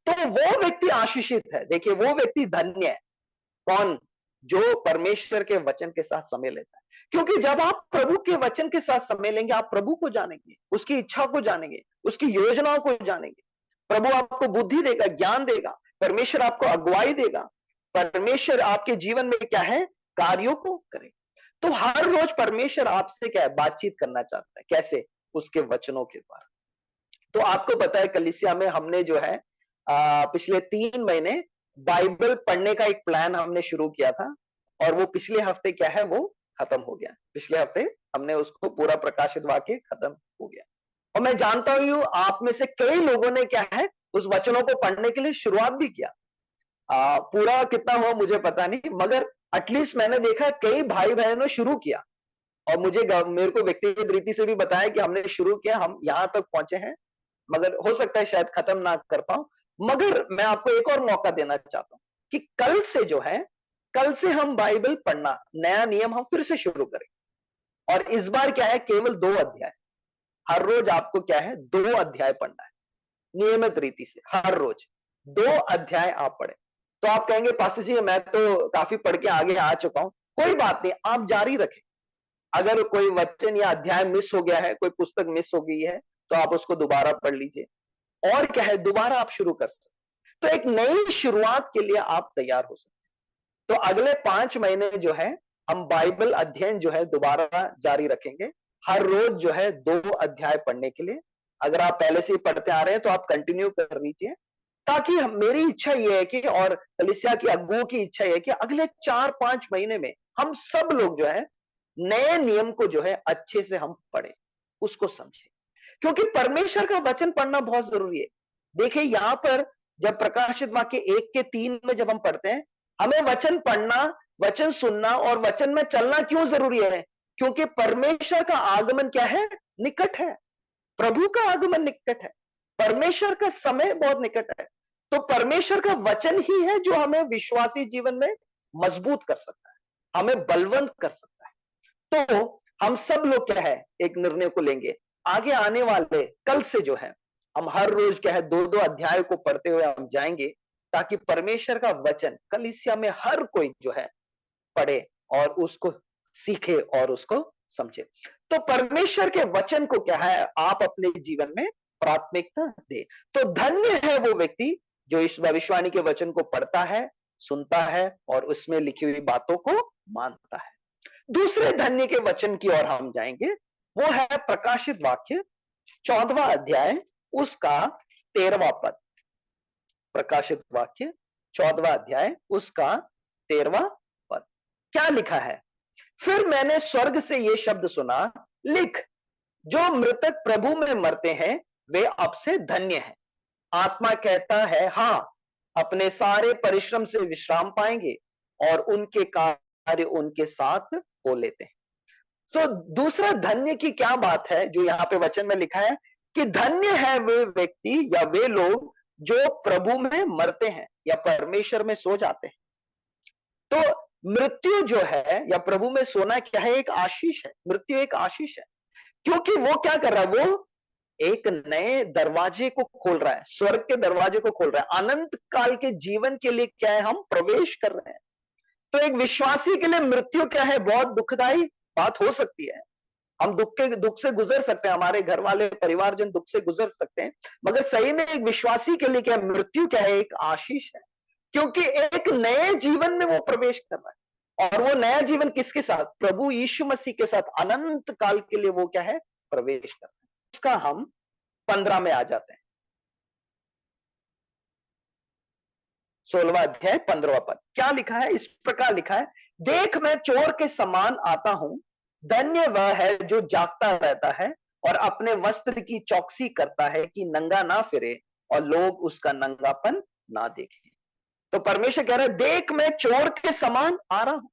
तो वो व्यक्ति आशीषित है। देखिए, वो व्यक्ति धन्य है। कौन? जो परमेश्वर के वचन के साथ समय लेता है। क्योंकि जब आप प्रभु के वचन के साथ समय लेंगे, आप प्रभु को जानेंगे, उसकी इच्छा को जानेंगे, उसकी योजनाओं को जानेंगे। प्रभु आपको बुद्धि देगा, ज्ञान देगा, परमेश्वर आपको अगुवाई देगा, परमेश्वर आपके जीवन में क्या है, कार्यों को करे। तो हर रोज परमेश्वर आपसे क्या है, बातचीत करना चाहता है। कैसे? उसके वचनों के द्वारा। तो आपको पता है कलीसिया में हमने जो है पिछले 3 महीने बाइबल पढ़ने का एक प्लान हमने शुरू किया था, और वो पिछले हफ्ते क्या है, वो खत्म हो गया। पिछले हफ्ते हमने उसको पूरा प्रकाशित वाक्य खत्म हो गया। और मैं जानता हूं आप में से कई लोगों ने क्या है, उस वचनों को पढ़ने के लिए शुरुआत भी किया। पूरा कितना हुआ मुझे पता नहीं, मगर एटलीस्ट मैंने देखा कई भाई बहनों ने शुरू किया, और मेरे को व्यक्तिगत रीति से भी बताया कि हमने शुरू किया, हम यहां तक पहुंचे हैं, मगर हो सकता है शायद खत्म ना कर पाऊं। मगर मैं आपको एक और मौका देना चाहता हूं कि कल से जो है, कल से हम बाइबल पढ़ना, नया नियम हम फिर से शुरू करें। और इस बार क्या है, केवल 2 अध्याय। हर रोज आपको क्या है, 2 अध्याय पढ़ना है, नियमित रीति से हर रोज 2 अध्याय आप पढ़े। तो आप कहेंगे पास्टर जी मैं तो काफी पढ़ के आगे आ चुका हूं। कोई बात नहीं, आप जारी रखें। अगर कोई वचन या अध्याय मिस हो गया है, कोई पुस्तक मिस हो गई है, तो आप उसको दोबारा पढ़ लीजिए, और क्या है, दोबारा आप शुरू कर सकते। तो एक नई शुरुआत के लिए आप तैयार हो सकते हैं। तो अगले 5 महीने जो है, हम बाइबल अध्ययन जो है दोबारा जारी रखेंगे। हर रोज जो है 2 अध्याय पढ़ने के लिए। अगर आप पहले से ही पढ़ते आ रहे हैं तो आप कंटिन्यू कर लीजिए, ताकि मेरी इच्छा यह है कि, और कलीसिया की अगुओं की इच्छा यह है कि अगले 4-5 महीने में हम सब लोग जो है नए नियम को जो है अच्छे से हम पढ़े, उसको समझे। क्योंकि परमेश्वर का वचन पढ़ना बहुत जरूरी है। देखिए यहां पर जब प्रकाशित वाक्य 1-3 में जब हम पढ़ते हैं, हमें वचन पढ़ना, वचन सुनना और वचन में चलना क्यों जरूरी है? क्योंकि परमेश्वर का आगमन क्या है, निकट है। प्रभु का आगमन निकट है, परमेश्वर का समय बहुत निकट है। तो परमेश्वर का वचन ही है जो हमें विश्वासी जीवन में मजबूत कर सकता है, हमें बलवंत कर सकता है। तो हम सब लोग क्या है, एक निर्णय को लेंगे, आगे आने वाले कल से जो है हम हर रोज क्या है 2-2 अध्याय को पढ़ते हुए हम जाएंगे, ताकि परमेश्वर का वचन कलीसिया में हर कोई जो है पढ़े और उसको सीखे और उसको समझे। तो परमेश्वर के वचन को क्या है, आप अपने जीवन में प्राथमिकता दे। तो धन्य है वो व्यक्ति जो इस भविष्यवाणी के वचन को पढ़ता है, सुनता है और उसमें लिखी हुई बातों को मानता है। दूसरे धन्य के वचन की ओर हम जाएंगे, वो है प्रकाशित वाक्य 14वां अध्याय, उसका 13वां पद। प्रकाशित वाक्य 14वां अध्याय, उसका 13वां पद। क्या लिखा है? फिर मैंने स्वर्ग से ये शब्द सुना, लिख, जो मृतक प्रभु में मरते हैं वे अब से धन्य हैं। आत्मा कहता है हां, अपने सारे परिश्रम से विश्राम पाएंगे और उनके कार्य उनके साथ हो लेते हैं। सो दूसरा धन्य की क्या बात है जो यहां पे वचन में लिखा है कि धन्य है वे व्यक्ति या वे लोग जो प्रभु में मरते हैं या परमेश्वर में सो जाते हैं। तो मृत्यु जो है या प्रभु में सोना क्या है, एक आशीष है। मृत्यु एक आशीष है, क्योंकि वो क्या कर रहा है, वो एक नए दरवाजे को खोल रहा है, स्वर्ग के दरवाजे को खोल रहा है। अनंत काल के जीवन के लिए क्या है, हम प्रवेश कर रहे हैं। तो एक विश्वासी के लिए मृत्यु क्या है, बहुत दुखदाई बात हो सकती है। हम दुख से गुजर सकते हैं, हमारे घर वाले परिवारजन दुख से गुजर सकते हैं, मगर सही में एक विश्वासी के लिए क्या मृत्यु क्या है, एक आशीष है। क्योंकि एक नए जीवन में वो प्रवेश कर रहा है, और वो नया जीवन किसके साथ, प्रभु यीशु मसीह के साथ अनंत काल के लिए वो क्या है, प्रवेश कर रहा है। उसका हम 15 में आ जाते हैं, 16वां अध्याय 15वां पद। क्या लिखा है? इस प्रकार लिखा है, देख मैं चोर के समान आता हूं, धन्य वह है जो जागता रहता है और अपने वस्त्र की चौकसी करता है कि नंगा ना फिरे और लोग उसका नंगापन ना देखें। तो परमेश्वर कह रहा है, देख मैं चोर के समान आ रहा हूं।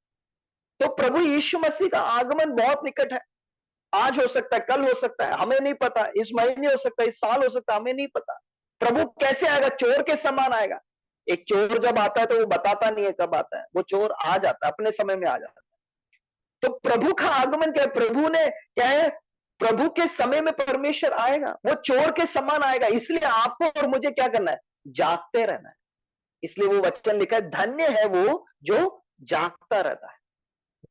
तो प्रभु यीशु मसीह का आगमन बहुत निकट है। आज हो सकता है, कल हो सकता है, हमें नहीं पता, इस महीने हो सकता है, इस साल हो सकता है, हमें नहीं पता। प्रभु कैसे आएगा? चोर के समान आएगा। एक चोर जब आता है तो वो बताता नहीं है कब आता है, वो चोर आ जाता है, अपने समय में आ जाता है। तो प्रभु का आगमन क्या है? प्रभु ने क्या है, प्रभु के समय में परमेश्वर आएगा, वो चोर के समान आएगा। इसलिए आपको और मुझे क्या करना है? जागते रहना है। इसलिए वो वचन लिखा है, धन्य है वो जो जागता रहता है,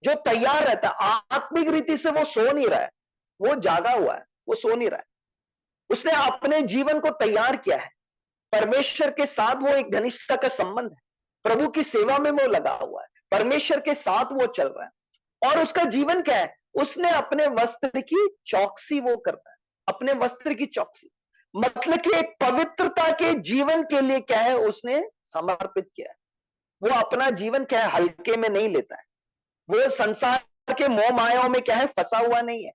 जो तैयार रहता है। आत्मिक रीति से वो सो नहीं रहा है, वो जागा हुआ है, वो सो नहीं रहा है। उसने अपने जीवन को तैयार किया है। परमेश्वर के साथ वो एक घनिष्ठता का संबंध है, प्रभु की सेवा में वो लगा हुआ है, परमेश्वर के साथ वो चल रहा है। और उसका जीवन क्या है? उसने अपने वस्त्र की चौकसी वो करता है, अपने वस्त्र की चौकसी मतलब कि एक पवित्रता के जीवन के लिए क्या है उसने समर्पित किया है। वो अपना जीवन क्या है हल्के में नहीं लेता है। वो संसार के मोह मायाओं में क्या है फंसा हुआ नहीं है।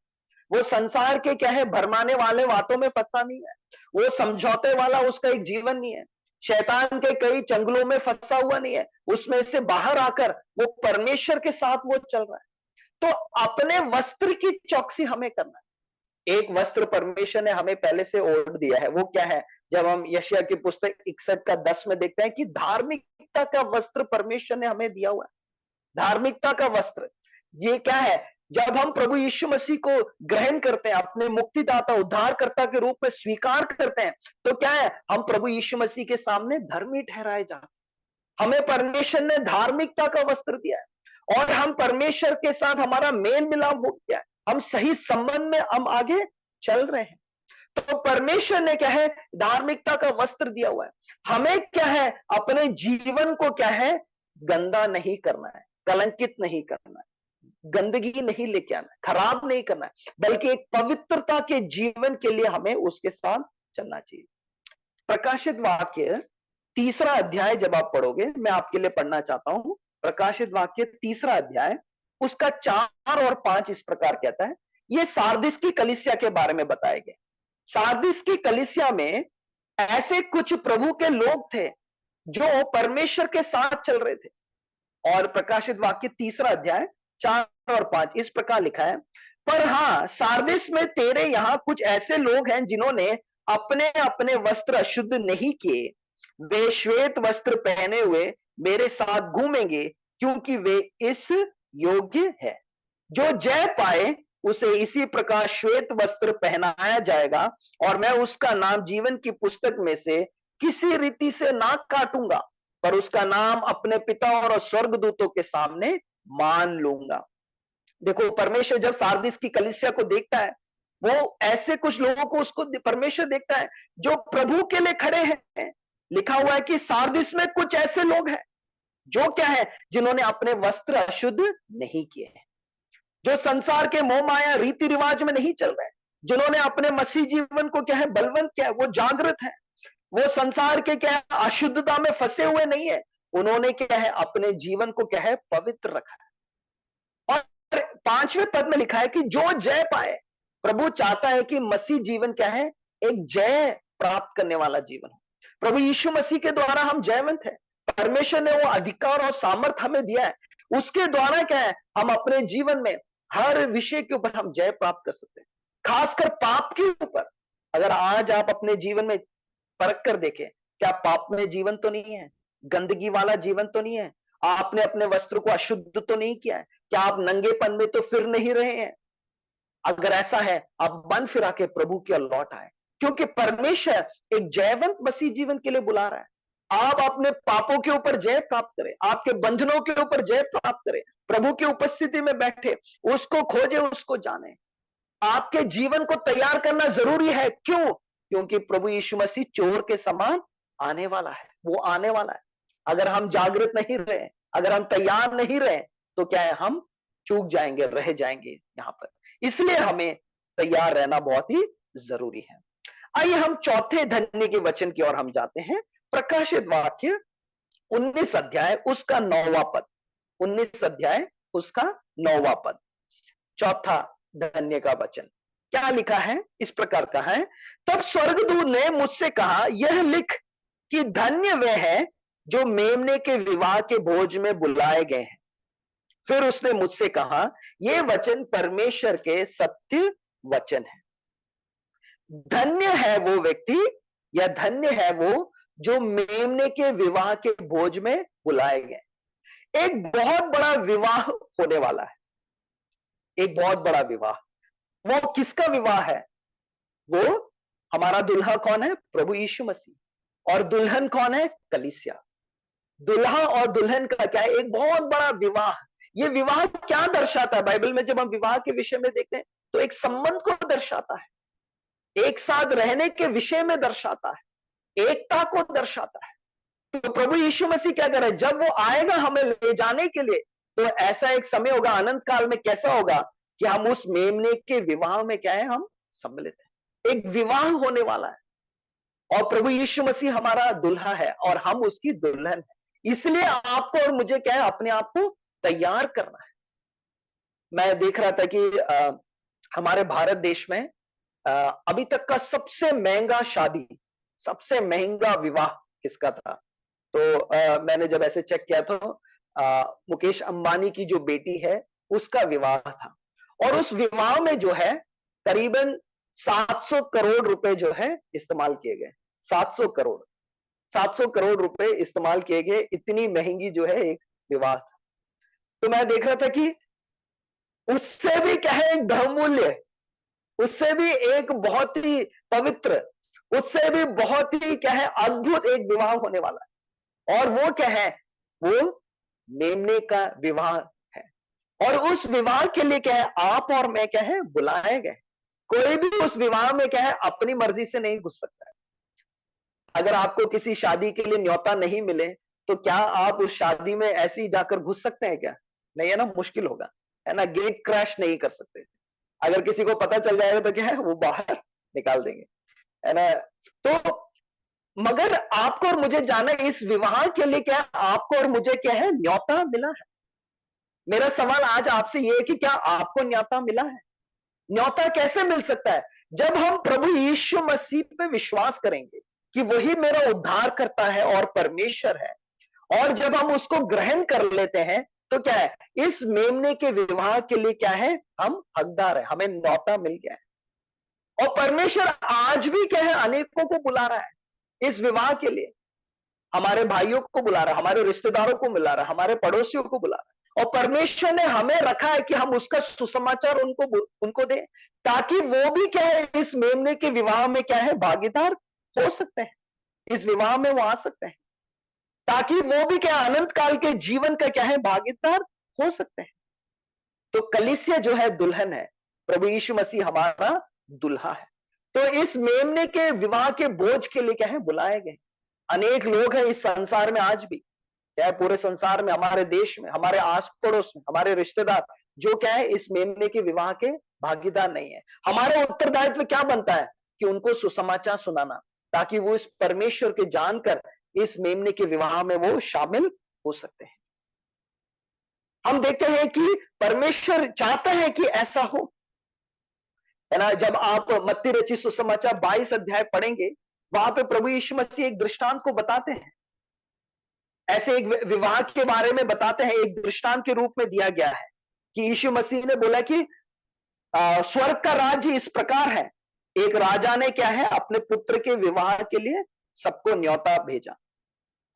वो संसार के क्या है भरमाने वाले बातों में फंसा नहीं है। वो समझौते वाला उसका एक जीवन नहीं है। शैतान के कई चंगुलों में फंसा हुआ नहीं है। उसमें से बाहर आकर वो परमेश्वर के साथ वो चल रहा है। तो अपने वस्त्र की चौकसी हमें करना है। एक वस्त्र परमेश्वर ने हमें पहले से ओढ़ दिया है, वो क्या है? जब हम यशायाह की पुस्तक 61:10 में देखते हैं कि धार्मिकता का वस्त्र परमेश्वर ने हमें दिया हुआ है। धार्मिकता का वस्त्र ये क्या है? जब हम प्रभु यीशु मसीह को ग्रहण करते हैं, अपने मुक्तिदाता उद्धारकर्ता के रूप में स्वीकार करते हैं, तो क्या है? हम प्रभु यीशु मसीह के सामने धर्मी ठहराए जाते हैं। हमें परमेश्वर ने धार्मिकता का वस्त्र दिया है और हम परमेश्वर के साथ हमारा मेल मिलाप हो गया है। हम सही संबंध में हम आगे चल रहे हैं। तो परमेश्वर ने क्या है? धार्मिकता का वस्त्र दिया हुआ है। हमें क्या है? अपने जीवन को क्या है? गंदा नहीं करना है, कलंकित नहीं करना है, गंदगी नहीं लेके आना है, खराब नहीं करना है, बल्कि एक पवित्रता के जीवन के लिए हमें उसके साथ चलना चाहिए। प्रकाशित वाक्य 3 अध्याय जब आप पढ़ोगे, मैं आपके लिए पढ़ना चाहता हूं। प्रकाशित वाक्य 3 अध्याय उसका 4 और 5 इस प्रकार कहता है। ये सारदिस की कलीसिया के बारे में बताए गए। सारदिस की कलीसिया में ऐसे कुछ प्रभु के लोग थे जो परमेश्वर के साथ चल रहे थे। और प्रकाशित वाक्य 3 अध्याय 4 और 5 इस प्रकार लिखा है, पर हां सारदिस में तेरे यहां कुछ ऐसे लोग हैं जिन्होंने अपने अपने वस्त्र अशुद्ध नहीं किए। वे श्वेत वस्त्र पहने हुए मेरे साथ घूमेंगे क्योंकि वे इस योग्य है। जो जय पाए उसे इसी प्रकार श्वेत वस्त्र पहनाया जाएगा और मैं उसका नाम जीवन की पुस्तक में से किसी रीति से ना काटूंगा, पर उसका नाम अपने पिता और स्वर्गदूतों के सामने मान लूंगा। देखो, परमेश्वर जब सारदिस की कलीसिया को देखता है, वो ऐसे कुछ लोगों को उसको परमेश्वर देखता है जो प्रभु के लिए खड़े हैं। लिखा हुआ है कि सारदिस में कुछ ऐसे लोग हैं जो क्या है? जिन्होंने अपने वस्त्र अशुद्ध नहीं किए हैं, जो संसार के मोह माया रीति रिवाज में नहीं चल रहे हैं, जिन्होंने अपने मसीह जीवन को क्या है बलवंत किया है, वो जागृत है, वो संसार के क्या है अशुद्धता में फंसे हुए नहीं है। उन्होंने क्या है अपने जीवन को क्या है पवित्र रखा है। और 5वें पद में लिखा है कि जो जय पाए, प्रभु चाहता है कि मसीह जीवन क्या है? एक जय प्राप्त करने वाला जीवन हो। प्रभु यीशु मसीह के द्वारा हम जयवंत है। परमेश्वर ने वो अधिकार और सामर्थ हमें दिया है, उसके द्वारा क्या है हम अपने जीवन में हर विषय के ऊपर हम जय प्राप्त कर सकते हैं, खासकर पाप के ऊपर। अगर आज आप अपने जीवन में परख कर देखें, क्या पाप में जीवन तो नहीं है, गंदगी वाला जीवन तो नहीं है, आपने अपने वस्त्र को अशुद्ध तो नहीं किया है, क्या आप नंगेपन में तो फिर नहीं रहे हैं? अगर ऐसा है, आप मन फिरा के प्रभु की ओर लौट आए, क्योंकि परमेश्वर एक जयवंत मसीह जीवन के लिए बुला रहा है। आप अपने पापों के ऊपर जय प्राप्त करें, आपके बंधनों के ऊपर जय प्राप्त करें, प्रभु की उपस्थिति में बैठे उसको खोजे, उसको जाने। आपके जीवन को तैयार करना जरूरी है। क्यों? क्योंकि प्रभु यीशु मसीह चोर के समान आने वाला है, वो आने वाला है। अगर हम जागृत नहीं रहे, अगर हम तैयार नहीं रहे, तो क्या है हम चूक जाएंगे, रह जाएंगे यहां पर। इसलिए हमें तैयार रहना बहुत ही जरूरी है। आइए हम चौथे धन्य के वचन की ओर हम जाते हैं। प्रकाशित वाक्य 19 अध्याय उसका 9वां पद, 19 अध्याय उसका 9वां पद, चौथा धन्य का वचन क्या लिखा है? इस प्रकार कहा है, तब स्वर्गदूत ने मुझसे कहा, यह लिख कि धन्य वे हैं जो मेमने के विवाह के भोज में बुलाए गए हैं। फिर उसने मुझसे कहा, यह वचन परमेश्वर के सत्य वचन है। धन्य है वो व्यक्ति या धन्य है वो जो मेमने के विवाह के भोज में बुलाए गए। एक बहुत बड़ा विवाह होने वाला है, एक बहुत बड़ा विवाह। वो किसका विवाह है? वो हमारा दुल्हा कौन है? प्रभु यीशु मसीह। और दुल्हन कौन है? कलीसिया। दुल्हा और दुल्हन का क्या है, एक बहुत बड़ा विवाह। ये विवाह क्या दर्शाता है? बाइबल में जब हम विवाह के विषय में देखते हैं तो एक संबंध को दर्शाता है, एक साथ रहने के विषय में दर्शाता है, एकता को दर्शाता है। तो प्रभु यीशु मसीह क्या कर रहे हैं? जब वो आएगा हमें ले जाने के लिए, तो ऐसा एक समय होगा अनंत काल में, कैसा होगा कि हम उस मेमने के विवाह में क्या है, हम सम्मिलित हैं। एक विवाह होने वाला है और प्रभु यीशु मसीह हमारा दुल्हा है और हम उसकी दुल्हन है। इसलिए आपको और मुझे क्या है, अपने आप को तैयार करना है। मैं देख रहा था कि हमारे भारत देश में अभी तक का सबसे महंगा शादी, सबसे महंगा विवाह किसका था? तो मैंने जब ऐसे चेक किया तो मुकेश अंबानी की जो बेटी है उसका विवाह था, और उस विवाह में जो है करीबन 700 करोड़ रुपए जो है इस्तेमाल किए गए। 700 करोड़ रुपए इस्तेमाल किए गए। इतनी महंगी जो है एक विवाह था। तो मैं देख रहा था कि उससे भी क्या है, एक बहुमूल्य, उससे भी एक बहुत ही पवित्र, उससे भी बहुत ही क्या है, अद्भुत एक विवाह होने वाला है। और वो क्या है, वो मेमने का विवाह है। और उस विवाह के लिए क्या है, आप और मैं क्या है, बुलाए गए। कोई भी उस विवाह में क्या है, अपनी मर्जी से नहीं घुस सकता है। अगर आपको किसी शादी के लिए न्योता नहीं मिले तो क्या आप उस शादी में ऐसे ही जाकर घुस सकते हैं क्या? नहीं है ना, मुश्किल होगा, है ना। गेट क्रैश नहीं कर सकते। अगर किसी को पता चल जाएगा तो क्या है, वो बाहर निकाल देंगे, है ना। तो मगर आपको और मुझे जाना, इस विवाह के लिए क्या आपको और मुझे क्या है, न्योता मिला है। मेरा सवाल आज आपसे यह है कि क्या आपको न्योता मिला है? न्योता कैसे मिल सकता है? जब हम प्रभु यीशु मसीह पे विश्वास करेंगे कि वही मेरा उद्धार करता है और परमेश्वर है, और जब हम उसको ग्रहण कर लेते हैं तो क्या है, इस मेमने के विवाह के लिए क्या है, हम हकदार है, हमें न्योता मिल गया है। और परमेश्वर आज भी क्या है, अनेकों को बुला रहा है इस विवाह के लिए। हमारे भाइयों को बुला रहा है, हमारे रिश्तेदारों को बुला रहा है, हमारे पड़ोसियों को बुला रहा है। और परमेश्वर ने हमें रखा है कि हम उसका सुसमाचार उनको दें, ताकि वो भी क्या है, इस मेमने के विवाह में क्या है, भागीदार हो सकते हैं। इस विवाह में वो आ सकते हैं, ताकि वो भी क्या, अनंत काल के जीवन का क्या है, भागीदार हो सकते हैं। तो कलीसिया जो है दुल्हन है, प्रभु यीशु मसीह हमारा दुल्हा है। तो इस मेमने के विवाह के बोझ के लिए क्या है, बुलाए गए। अनेक लोग हैं इस संसार में आज भी, क्या है, पूरे संसार में, हमारे देश में, हमारे आस पड़ोस में, हमारे रिश्तेदार जो क्या है, इस मेमने के विवाह के भागीदार नहीं है। हमारा उत्तरदायित्व क्या बनता है कि उनको सुसमाचार सुनाना, ताकि वो इस परमेश्वर के जानकर इस मेमने के विवाह में वो शामिल हो सकते हैं। हम देखते हैं कि परमेश्वर चाहता है कि ऐसा हो, है ना। जब आप मत्ती रचित सुसमाचार 22 अध्याय पढ़ेंगे, वहां पे प्रभु यीशु मसीह एक दृष्टांत को बताते हैं। ऐसे एक विवाह के बारे में बताते हैं, एक दृष्टांत के रूप में दिया गया है कि यीशु मसीह ने बोला कि स्वर्ग का राज्य इस प्रकार है। एक राजा ने क्या है, अपने पुत्र के विवाह के लिए सबको न्योता भेजा,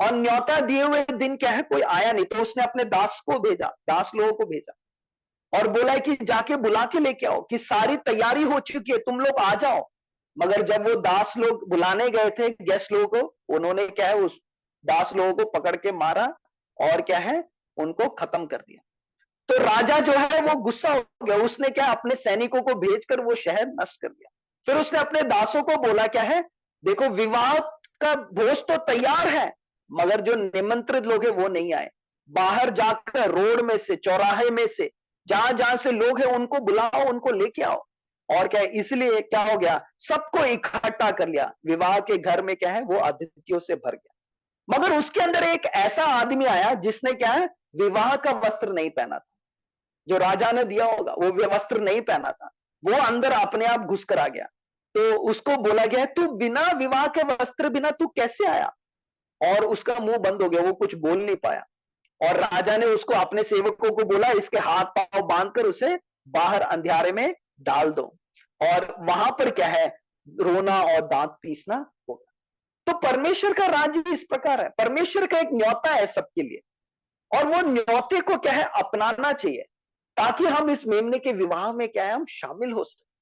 और न्योता दिए हुए दिन क्या है, कोई आया नहीं, तो उसने अपने दास को भेजा, दास लोगों को भेजा, और बोला कि जाके बुला के लेके आओ, कि सारी तैयारी हो चुकी है, तुम लोग आ जाओ। मगर जब वो दास लोग बुलाने गए थे गेस्ट लोगों को, उन्होंने क्या है, उस दास लोगों को पकड़ के मारा और क्या है, उनको खत्म कर दिया। तो राजा जो है वो गुस्सा हो गया, उसने क्या, अपने सैनिकों को भेजकर वो शहर नष्ट कर दिया। फिर उसने अपने दासों को बोला क्या है, देखो विवाह का भोज तो तैयार है, मगर जो निमंत्रित लोग हैं वो नहीं आए। बाहर जाकर रोड में से, चौराहे में से, जहां जहां से लोग हैं उनको बुलाओ, उनको लेके आओ। और क्या है, इसलिए क्या हो गया, सबको इकट्ठा कर लिया। विवाह के घर में क्या है, वो अतिथियों से भर गया। मगर उसके अंदर एक ऐसा आदमी आया जिसने क्या है, विवाह का वस्त्र नहीं पहना था। जो राजा ने दिया होगा वो वस्त्र नहीं पहना था, वो अंदर अपने आप घुस कर आ गया। तो उसको बोला गया, तू बिना विवाह के वस्त्र बिना तू कैसे आया? और उसका मुंह बंद हो गया, वो कुछ बोल नहीं पाया। और राजा ने उसको, अपने सेवकों को बोला, इसके हाथ पांव बांधकर उसे बाहर अंधियारे में डाल दो, और वहां पर क्या है, रोना और दांत पीसना होगा। तो परमेश्वर का राज्य इस प्रकार है। परमेश्वर का एक न्योता है सबके लिए, और वो न्योते को क्या है, अपनाना चाहिए, ताकि हम इस मेमने के विवाह में क्या है, हम शामिल हो सकते।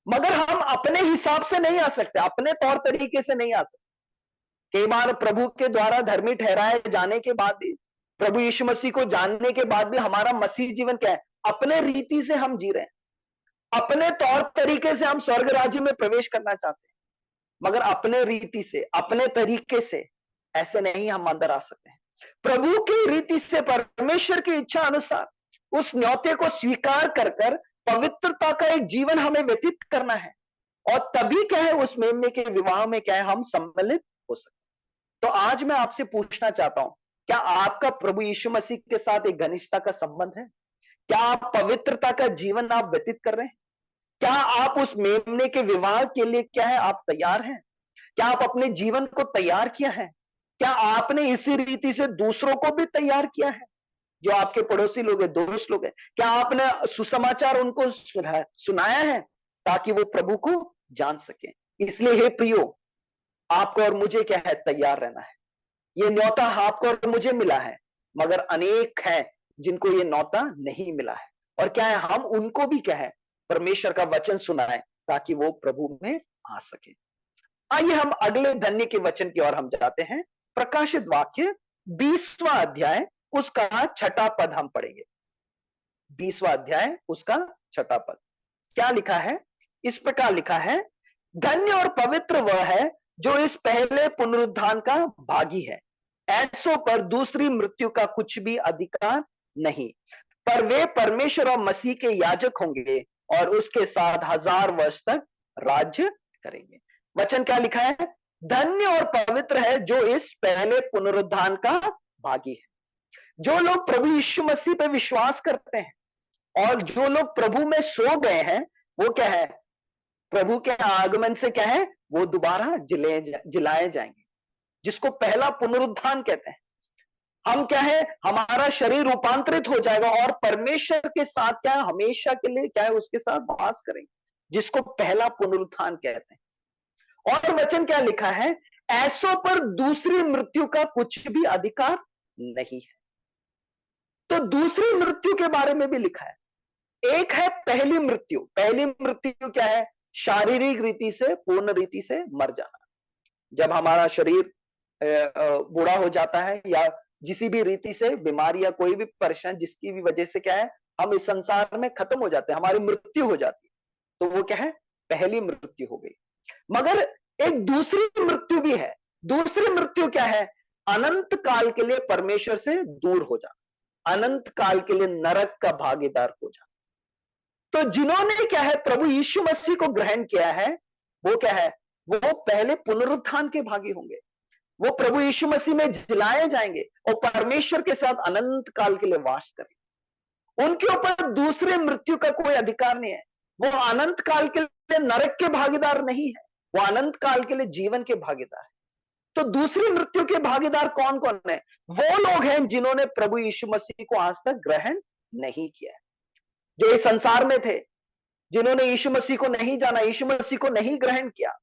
मगर हम अपने हिसाब से नहीं आ सकते, अपने तौर तरीके से नहीं आ सकते। कई बार प्रभु के द्वारा धर्मी ठहराए जाने के बाद भी, प्रभु यीशु मसीह को जानने के बाद भी हमारा मसीह जीवन क्या है? अपने रीति से हम जी रहे हैं, अपने तौर तरीके से हम स्वर्ग राज्य में प्रवेश करना चाहते हैं, मगर अपने रीति से, अपने तरीके से ऐसे नहीं हम अंदर आ सकते हैं। प्रभु की रीति से, परमेश्वर की इच्छा अनुसार उस न्योते को स्वीकार कर कर पवित्रता का एक जीवन हमें व्यतीत करना है, और तभी क्या है, उस मेमने के विवाह में क्या है, हम सम्मिलित हो सकते हैं। तो आज मैं आपसे पूछना चाहता हूं, क्या आपका प्रभु यीशु मसीह के साथ एक घनिष्ठता का संबंध है? क्या आप पवित्रता का जीवन आप व्यतीत कर रहे हैं? क्या आप उस मेमने के विवाह के लिए क्या है, आप तैयार हैं? क्या आप अपने जीवन को तैयार किया है? क्या आपने इसी रीति से दूसरों को भी तैयार किया है, जो आपके पड़ोसी लोग हैं, दोस्त लोग हैं? क्या आपने सुसमाचार उनको सुनाया है ताकि वो प्रभु को जान सके? इसलिए हे प्रियो, आपको और मुझे क्या है, तैयार रहना है। ये न्योता आपको और मुझे मिला है, मगर अनेक हैं जिनको ये न्योता नहीं मिला है, और क्या है, हम उनको भी क्या है, परमेश्वर का वचन सुनाएं ताकि वो प्रभु में आ सके। आइए हम अगले धन्य के वचन की ओर हम जाते हैं। प्रकाशित वाक्य 20वां अध्याय उसका 6वां पद हम पढ़ेंगे। 20वां अध्याय उसका 6वां पद क्या लिखा है? इस प्रकार लिखा है, धन्य और पवित्र वह है जो इस पहले पुनरुत्थान का भागी है। ऐसों पर दूसरी मृत्यु का कुछ भी अधिकार नहीं, पर वे परमेश्वर और मसीह के याजक होंगे और उसके साथ 1000 वर्ष तक राज्य करेंगे। वचन क्या लिखा है? धन्य और पवित्र है जो इस पहले पुनरुत्थान का भागी है। जो लोग प्रभु यीशु मसीह पे विश्वास करते हैं और जो लोग प्रभु में सो गए हैं, वो क्या है, प्रभु के आगमन से क्या है, वो दोबारा जिलाए जाएंगे, जिसको पहला पुनरुत्थान कहते हैं। हम क्या है, हमारा शरीर रूपांतरित हो जाएगा और परमेश्वर के साथ क्या है, हमेशा के लिए क्या है, उसके साथ वास करेंगे, जिसको पहला पुनरुत्थान कहते हैं। और वचन क्या लिखा है? ऐसों पर दूसरी मृत्यु का कुछ भी अधिकार नहीं है। तो दूसरी मृत्यु के बारे में भी लिखा है। एक है पहली मृत्यु। पहली मृत्यु क्या है? शारीरिक रीति से, पूर्ण रीति से मर जाना। जब हमारा शरीर बूढ़ा हो जाता है या जिसी भी रीति से बीमारी या कोई भी परेशानी जिसकी भी वजह से क्या है, हम इस संसार में खत्म हो जाते हैं, हमारी मृत्यु हो जाती है, तो वो क्या है, पहली मृत्यु हो गई। मगर एक दूसरी मृत्यु भी है। दूसरी मृत्यु क्या है? अनंत काल के लिए परमेश्वर से दूर हो जाना, अनंत काल के लिए नरक का भागीदार हो जाना। तो जिन्होंने क्या है, प्रभु यीशु मसीह को ग्रहण किया है, वो क्या है, वो पहले पुनरुत्थान के भागी होंगे। वो प्रभु यीशु मसीह में जिलाए जाएंगे और परमेश्वर के साथ अनंत काल के लिए वास करेंगे। उनके ऊपर दूसरे मृत्यु का कोई अधिकार नहीं है। वो अनंत काल के लिए नरक के भागीदार नहीं है, वो अनंत काल के लिए जीवन के भागीदार है। तो दूसरी मृत्यु के भागीदार कौन कौन है? वो लोग हैं जिन्होंने प्रभु यीशु मसीह को आज तक ग्रहण नहीं किया है, जो इस संसार में थे, जिन्होंने यीशु मसीह को नहीं जाना, यीशु मसीह को नहीं ग्रहण किया।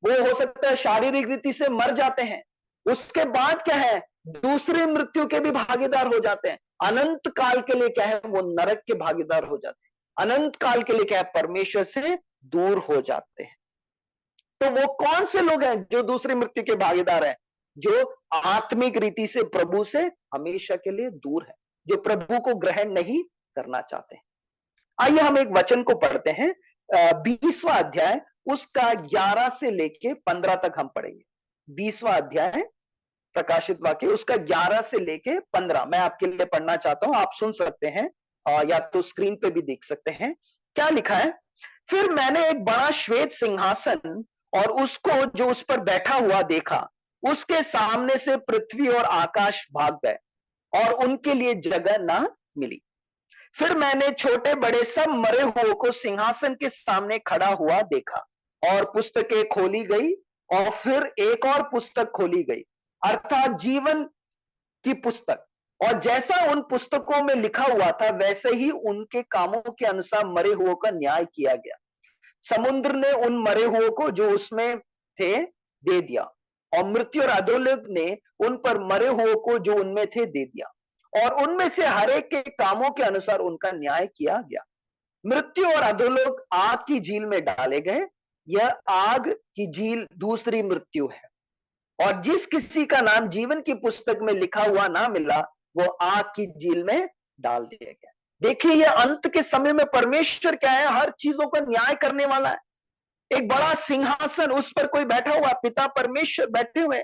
वो हो सकता है शारीरिक रीति से मर जाते हैं, उसके बाद क्या है, दूसरी मृत्यु के भी भागीदार हो जाते हैं। अनंत काल के लिए क्या है, वो नरक के भागीदार हो जाते हैं। अनंत काल के लिए क्या है, परमेश्वर से दूर हो जाते हैं। तो वो कौन से लोग हैं जो दूसरी मृत्यु के भागीदार हैं? जो आत्मिक रीति से प्रभु से हमेशा के लिए दूर है, जो प्रभु को ग्रहण नहीं करना चाहते हैं। आइए हम एक वचन को पढ़ते हैं। 20वां अध्याय उसका 11 से लेके 15 तक हम पढ़ेंगे। 20वां अध्याय प्रकाशित वाक्य उसका 11 से लेके 15 मैं आपके लिए पढ़ना चाहता हूं, आप सुन सकते हैं या तो स्क्रीन पे भी देख सकते हैं। क्या लिखा है? फिर मैंने एक बड़ा श्वेत सिंहासन और उसको जो उस पर बैठा हुआ देखा। उसके सामने से पृथ्वी और आकाश भाग गए और उनके लिए जगह ना मिली। फिर मैंने छोटे बड़े सब मरे हुए को सिंहासन के सामने खड़ा हुआ देखा और पुस्तकें खोली गई और फिर एक और पुस्तक खोली गई, अर्थात जीवन की पुस्तक। और जैसा उन पुस्तकों में लिखा हुआ था वैसे ही उनके कामों के अनुसार मरे हुए का न्याय किया गया। समुद्र ने उन मरे हुए को जो उसमें थे दे दिया और मृत्यु और अधोलोक ने उन पर मरे हुए को जो उनमें थे दे दिया, और उनमें से हर एक के कामों के अनुसार उनका न्याय किया गया। मृत्यु और अधोलोक आग की झील में डाले गए। यह आग की झील दूसरी मृत्यु है और जिस किसी का नाम जीवन की पुस्तक में लिखा हुआ ना मिला, वो आग की झील में डाल दिया गया। देखिए, ये अंत के समय में परमेश्वर क्या है, हर चीजों का न्याय करने वाला है। एक बड़ा सिंहासन, उस पर कोई बैठा हुआ, पिता परमेश्वर बैठे हुए,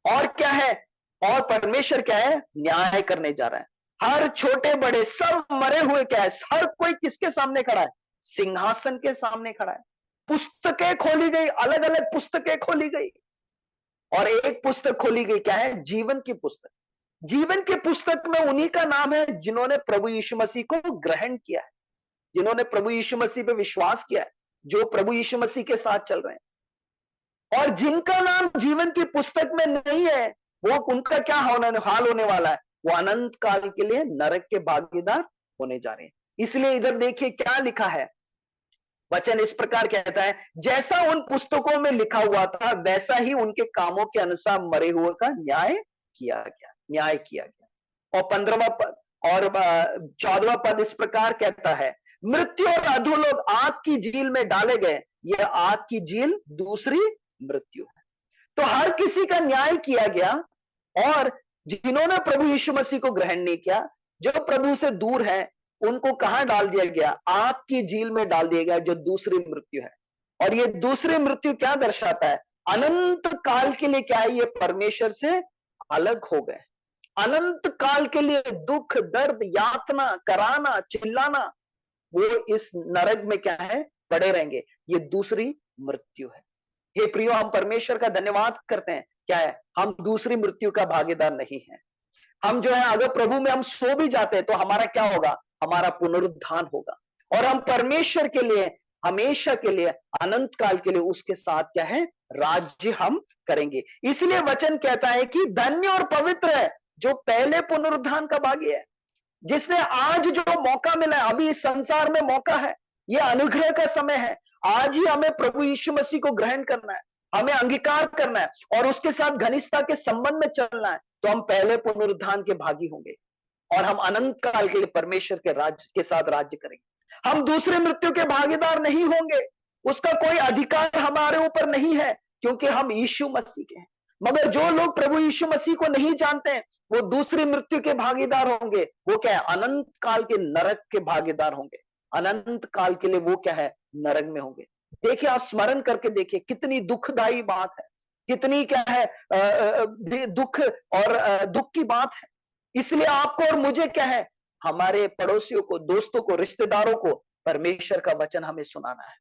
और क्या है, और परमेश्वर क्या है, न्याय करने जा रहा है। हर छोटे बड़े सब मरे हुए क्या है, हर कोई किसके सामने खड़ा है, सिंहासन के सामने खड़ा है। पुस्तकें खोली गई, अलग अलग पुस्तकें खोली गई, और एक पुस्तक खोली गई, क्या है, जीवन की पुस्तक। जीवन की पुस्तक में उन्हीं का नाम है जिन्होंने प्रभु यीशु मसीह को ग्रहण किया है, जिन्होंने प्रभु यीशु मसीह पे विश्वास किया है, जो प्रभु यीशु मसीह के साथ चल रहे हैं। और जिनका नाम जीवन की पुस्तक में नहीं है, वो उनका क्या हाल होने वाला है, वो अनंत काल के लिए नरक के भागीदार होने जा रहे हैं। इसलिए इधर देखिए क्या लिखा है, वचन इस प्रकार कहता है, जैसा उन पुस्तकों में लिखा हुआ था वैसा ही उनके कामों के अनुसार मरे हुए का न्याय किया गया। और 15वां पद और 14वां पद इस प्रकार कहता है, मृत्यु और अधोलोक आग की झील में डाले गए। यह आग की झील दूसरी मृत्यु है। तो हर किसी का न्याय किया गया, और जिन्होंने प्रभु यीशु मसीह को ग्रहण नहीं किया, जो प्रभु से दूर है, उनको कहां डाल दिया गया, आग की झील में डाल दिया गया, जो दूसरी मृत्यु है। और ये दूसरी मृत्यु क्या दर्शाता है, अनंत काल के लिए क्या है, ये परमेश्वर से अलग हो गए। अनंत काल के लिए दुख, दर्द, यातना, कराना, चिल्लाना, वो इस नरक में क्या है, पड़े रहेंगे। ये दूसरी मृत्यु है। हे प्रियो, हम परमेश्वर का धन्यवाद करते हैं, क्या है, हम दूसरी मृत्यु का भागीदार नहीं है। हम जो है, अगर प्रभु में हम सो भी जाते हैं तो हमारा क्या होगा, हमारा पुनरुत्थान होगा, और हम परमेश्वर के लिए हमेशा के लिए, अनंत काल के लिए उसके साथ क्या है, राज्य हम करेंगे। इसलिए वचन कहता है कि धन्य और पवित्र है जो पहले पुनरुत्थान का भागी है, जिसने आज जो मौका मिला है, अभी इस संसार में मौका है, ये अनुग्रह का समय है। आज ही हमें प्रभु यीशु मसीह को ग्रहण करना है, हमें अंगीकार करना है, और उसके साथ घनिष्ठता के संबंध में चलना है, तो हम पहले पुनरुत्थान के भागी होंगे, और हम अनंत काल के लिए परमेश्वर के राज्य के साथ राज्य करेंगे। हम दूसरे मृत्यु के भागीदार नहीं होंगे, उसका कोई अधिकार हमारे ऊपर नहीं है, क्योंकि हम यीशु मसीह के हैं। मगर जो लोग प्रभु यीशु मसीह को नहीं जानते हैं, वो दूसरी मृत्यु के भागीदार होंगे। वो क्या है, अनंत काल के नरक के भागीदार होंगे। अनंत काल के लिए वो क्या है, नरक में होंगे। देखिए, आप स्मरण करके देखिए, कितनी दुखदायी बात है, कितनी क्या है, दुख और दुख की बात है। इसलिए आपको और मुझे क्या है, हमारे पड़ोसियों को, दोस्तों को, रिश्तेदारों को परमेश्वर का वचन हमें सुनाना है,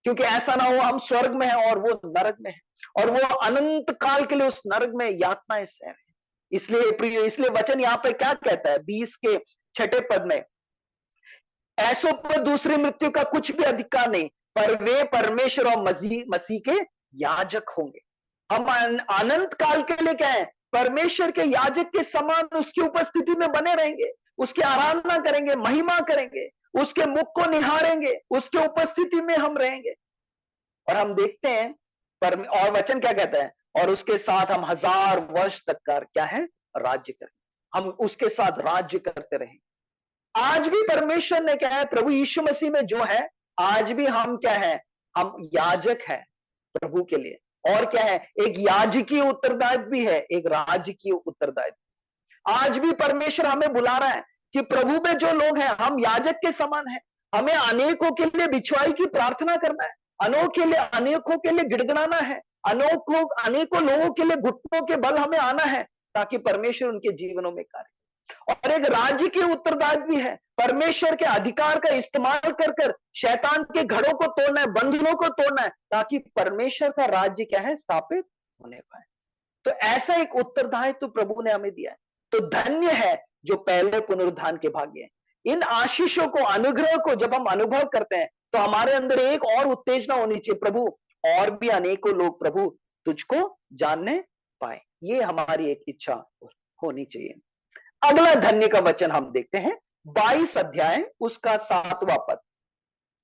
क्योंकि ऐसा ना हो हम स्वर्ग में हैं और वो नरक में है, और वो अनंत काल के लिए उस नरक में यातनाएं सह रहे हैं। इसलिए प्रिय, इसलिए वचन यहाँ पे क्या कहता है, 20 के 6 पद में, ऐसों पर दूसरी मृत्यु का कुछ भी अधिकार नहीं, पर वे परमेश्वर और मसीह के याजक होंगे। हम अनंत काल के लिए क्या है, परमेश्वर के याजक के समान उसकी उपस्थिति में बने रहेंगे, उसकी आराधना करेंगे, महिमा करेंगे, उसके मुख को निहारेंगे, उसके उपस्थिति में हम रहेंगे। और हम देखते हैं और वचन क्या कहता है, और उसके साथ हम 1000 वर्ष तक का क्या है, राज्य करें। हम उसके साथ राज्य करते रहें। आज भी परमेश्वर ने क्या है, प्रभु यीशु मसीह में जो है, आज भी हम क्या है, हम याजक है प्रभु के लिए। और क्या है, एक याजकीय उत्तरदायित्व भी है, एक राजकीय उत्तरदायित्व। आज भी परमेश्वर हमें बुला रहा है कि प्रभु में जो लोग हैं, हम याजक के समान हैं। हमें अनेकों के लिए बिछुआई की प्रार्थना करना है, अनेकों के लिए गिड़गिड़ाना है, अनेकों लोगों के लिए घुटनों के बल हमें आना है, ताकि परमेश्वर उनके जीवनों में कार्य। और एक राज्य की उत्तरदायित्व भी है, परमेश्वर के अधिकार का इस्तेमाल कर कर शैतान के घरों को तोड़ना है, बंधनों को तोड़ना है, ताकि परमेश्वर का राज्य क्या है, स्थापित होने पाए। तो ऐसा एक उत्तरदायित्व प्रभु ने हमें दिया है। तो धन्य है जो पहले पुनरुत्थान के भागी हैं। इन आशीषों को, अनुग्रह को जब हम अनुभव करते हैं, तो हमारे अंदर एक और उत्तेजना होनी चाहिए, प्रभु और भी अनेकों लोग प्रभु तुझको जानने पाए। ये हमारी एक इच्छा होनी चाहिए। अगला धन्य का वचन हम देखते हैं, 22 अध्याय उसका 7वां पद।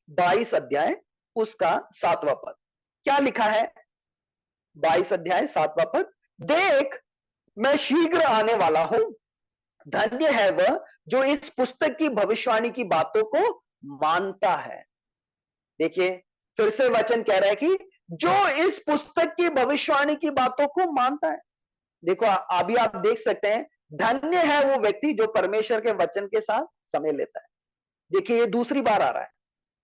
22 अध्याय उसका 7वां पद क्या लिखा है, 22 अध्याय 7वां पद, देख मैं शीघ्र आने वाला हूं, धन्य है वह जो इस पुस्तक की भविष्यवाणी की बातों को मानता है। देखिए, फिर से वचन कह रहा है कि जो इस पुस्तक की भविष्यवाणी की बातों को मानता है। देखो अभी आप देख सकते हैं, धन्य है वो व्यक्ति जो परमेश्वर के वचन के साथ समय लेता है। देखिए ये दूसरी बार आ रहा है।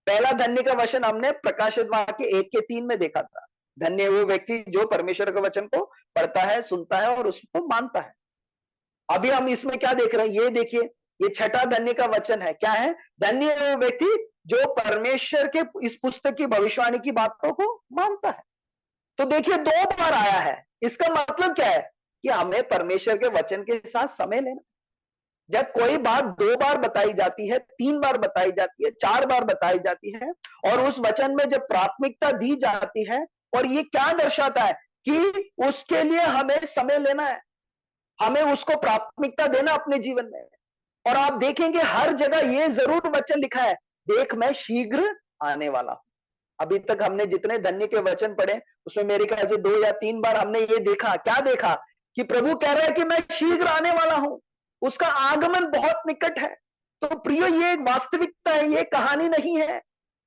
पहला धन्य का वचन हमने प्रकाशित वाक्य 1:3 में देखा था। धन्य है वो व्यक्ति जो परमेश्वर के वचन को पढ़ता है, सुनता है और उसको मानता है। अभी हम इसमें क्या देख रहे हैं, ये देखिए, ये छठा धन्य का वचन है। क्या है? धन्य है वो व्यक्ति जो परमेश्वर के इस पुस्तक की भविष्यवाणी की बातों को मानता है। तो देखिए 2 बार आया है। इसका मतलब क्या है कि हमें परमेश्वर के वचन के साथ समय लेना। जब कोई बात 2 बार बताई जाती है, 3 बार बताई जाती है, 4 बार बताई जाती है और उस वचन में जब प्राथमिकता दी जाती है, और ये क्या दर्शाता है कि उसके लिए हमें समय लेना है, हमें उसको प्राथमिकता देना अपने जीवन में। और आप देखेंगे हर जगह ये जरूर वचन लिखा है, देख मैं शीघ्र आने वाला हूं। अभी तक हमने जितने धन्य के वचन पढ़े उसमें मेरे ख्याल से 2 या 3 बार हमने ये देखा। क्या देखा? कि प्रभु कह रहा है कि मैं शीघ्र आने वाला हूं, उसका आगमन बहुत निकट है। तो प्रियो ये एक वास्तविकता है, ये कहानी नहीं है।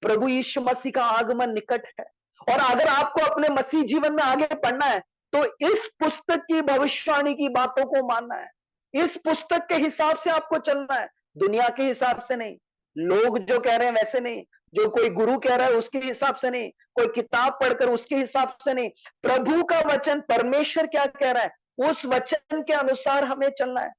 प्रभु यीशु मसीह का आगमन निकट है। और अगर आपको अपने मसीह जीवन में आगे बढ़ना है तो इस पुस्तक की भविष्यवाणी की बातों को मानना है। इस पुस्तक के हिसाब से आपको चलना है, दुनिया के हिसाब से नहीं, लोग जो कह रहे हैं वैसे नहीं, जो कोई गुरु कह रहा है उसके हिसाब से नहीं, कोई किताब पढ़कर उसके हिसाब से नहीं। प्रभु का वचन, परमेश्वर क्या कह रहा है उस वचन के अनुसार हमें चलना है।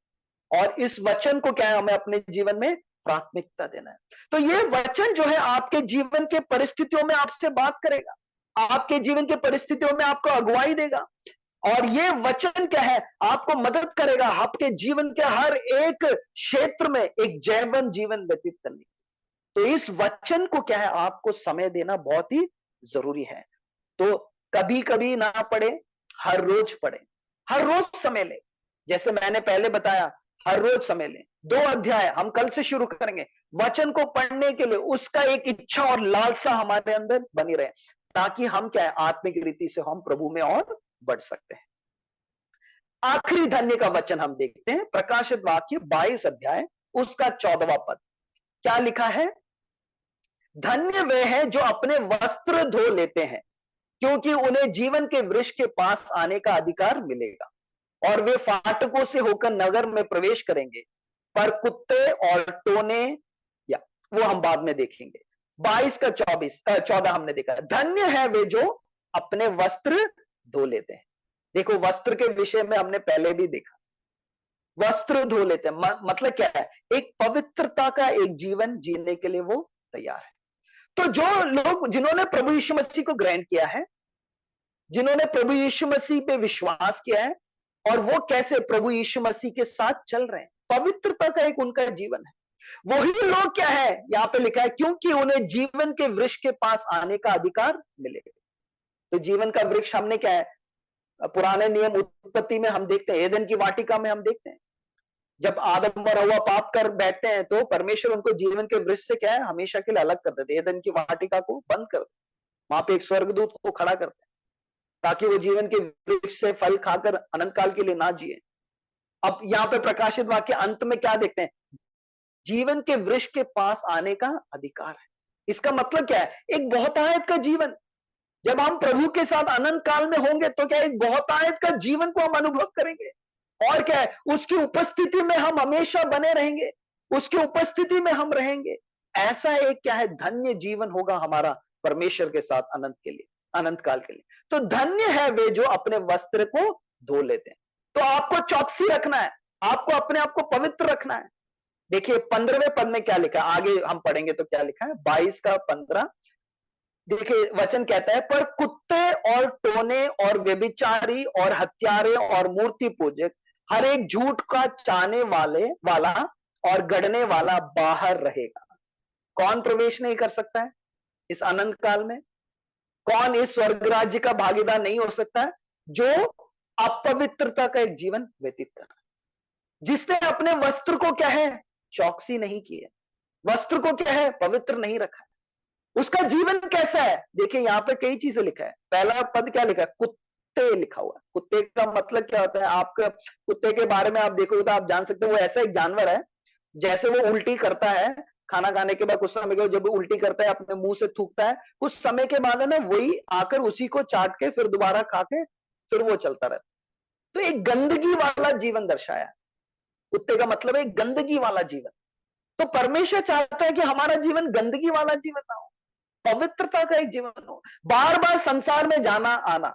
और इस वचन को क्या है, हमें अपने जीवन में प्राथमिकता देना है। तो ये वचन जो है आपके जीवन के परिस्थितियों में आपसे बात करेगा, आपके जीवन के परिस्थितियों में आपको अगुवाई देगा। और ये वचन क्या है, आपको मदद करेगा आपके जीवन के हर एक क्षेत्र में एक जैवन जीवन व्यतीत करने। तो इस वचन को क्या है, आपको समय देना बहुत ही जरूरी है। तो कभी कभी ना पढ़े, हर रोज पढ़े, हर रोज समय ले। जैसे मैंने पहले बताया, हर रोज समय ले। 2 अध्याय हम कल से शुरू करेंगे वचन को पढ़ने के लिए। उसका एक इच्छा और लालसा हमारे अंदर बनी रहे, ताकि हम क्या है, आत्मिक रीति से हम प्रभु में और बढ़ सकते हैं। आखिरी धन्य का वचन हम देखते हैं, प्रकाशित वाक्य 22 अध्याय उसका 14वां पद। क्या लिखा है? धन्य वे हैं जो अपने वस्त्र धो लेते हैं, क्योंकि उन्हें जीवन के वृक्ष के पास आने का अधिकार मिलेगा। और वे फाटकों से होकर नगर में प्रवेश करेंगे, पर कुत्ते और टोने, या वो हम बाद में देखेंगे। 22 का 14 हमने देखा। धन्य है वे जो अपने वस्त्र धो लेते हैं। देखो वस्त्र के विषय में हमने पहले भी देखा, वस्त्र धो लेते हैं मतलब क्या है, एक पवित्रता का एक जीवन जीने के लिए वो तैयार है। तो जो लोग जिन्होंने प्रभु यीशु मसीह को ग्रहण किया है, जिन्होंने प्रभु यीशु मसीह पे विश्वास किया है, और वो कैसे प्रभु यीशु मसीह के साथ चल रहे हैं, पवित्रता का एक उनका जीवन है, वही लोग क्या है, यहां पे लिखा है क्योंकि उन्हें जीवन के वृक्ष के पास आने का अधिकार मिलेगा। तो जीवन का वृक्ष हमने क्या है, पुराने नियम उत्पत्ति में हम देखते हैं, एदन की वाटिका में हम देखते हैं, जब आदम और हव्वा पाप कर बैठते हैं तो परमेश्वर उनको जीवन के वृक्ष से क्या है, हमेशा के लिए अलग कर देते, एदन की वाटिका को बंद कर देते, वहां पे एक स्वर्गदूत को खड़ा करते हैं ताकि वो जीवन के वृक्ष से फल खाकर अनंत काल के लिए ना जिए। अब यहाँ पे प्रकाशित वाक्य अंत में क्या देखते हैं, जीवन के वृक्ष के पास आने का अधिकार है। इसका मतलब क्या है, एक बहुतायत का जीवन। जब हम प्रभु के साथ अनंत काल में होंगे तो क्या एक बहुतायत का जीवन को हम अनुभव करेंगे, और क्या है, उसकी उपस्थिति में हम हमेशा बने रहेंगे, उसकी उपस्थिति में हम रहेंगे। ऐसा एक क्या है, धन्य जीवन होगा हमारा परमेश्वर के साथ अनंत के लिए, अनंत काल के लिए। तो धन्य है वे जो अपने वस्त्र को धो लेते हैं। तो आपको चौकसी रखना है, आपको अपने आप को पवित्र रखना है। देखिए 15वें पद में क्या लिखा है, आगे हम पढ़ेंगे तो क्या लिखा है, 22 का 15। देखिए वचन कहता है, पर कुत्ते और टोने और व्यभिचारी और हत्यारे और मूर्ति पूजक, हर एक झूठ का चाहने वाला और गढ़ने वाला बाहर रहेगा। कौन प्रवेश नहीं कर सकता है इस अनंत काल में? कौन इस स्वर्ग राज्य का भागीदार नहीं हो सकता है? जो अपवित्रता का एक जीवन व्यतीत कर रहा है, जिसने अपने वस्त्र को क्या है, चौकसी नहीं की है, वस्त्र को क्या है, पवित्र नहीं रखा है। उसका जीवन कैसा है? देखिए यहां पे कई चीजें लिखा है। पहला पद क्या लिखा है, कुत्ते लिखा हुआ है। कुत्ते का मतलब क्या होता है, आपका कुत्ते के बारे में आप देखोगे तो आप जान सकते हो वो ऐसा एक जानवर है, जैसे वो उल्टी करता है खाना खाने के बाद कुछ समय के बाद जब वो उल्टी करता है, अपने मुंह से थूकता है, कुछ समय के बाद है ना वही आकर उसी को चाट के फिर दोबारा खा के फिर वो चलता रहता। तो एक गंदगी वाला जीवन दर्शाया। कुत्ते का मतलब है गंदगी वाला जीवन। तो परमेश्वर चाहता है कि हमारा जीवन गंदगी वाला जीवन ना हो, पवित्रता का एक जीवन हो। बार बार संसार में जाना आना,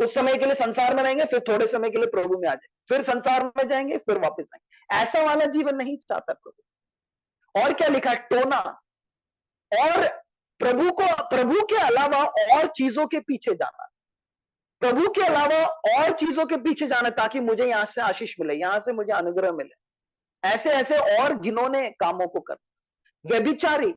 कुछ समय के लिए संसार में रहेंगे, फिर थोड़े समय के लिए प्रभु में आ जाएंगे, फिर संसार में जाएंगे, फिर वापस आएंगे। ऐसा वाला जीवन नहीं चाहता प्रभु। और क्या लिखा है? टोना और प्रभु के अलावा और चीजों के पीछे जाना, प्रभु के अलावा और चीजों के पीछे जाना ताकि मुझे यहां से आशीष मिले, यहां से मुझे अनुग्रह मिले, ऐसे ऐसे और घिनौने कामों को करना। व्यभिचारी,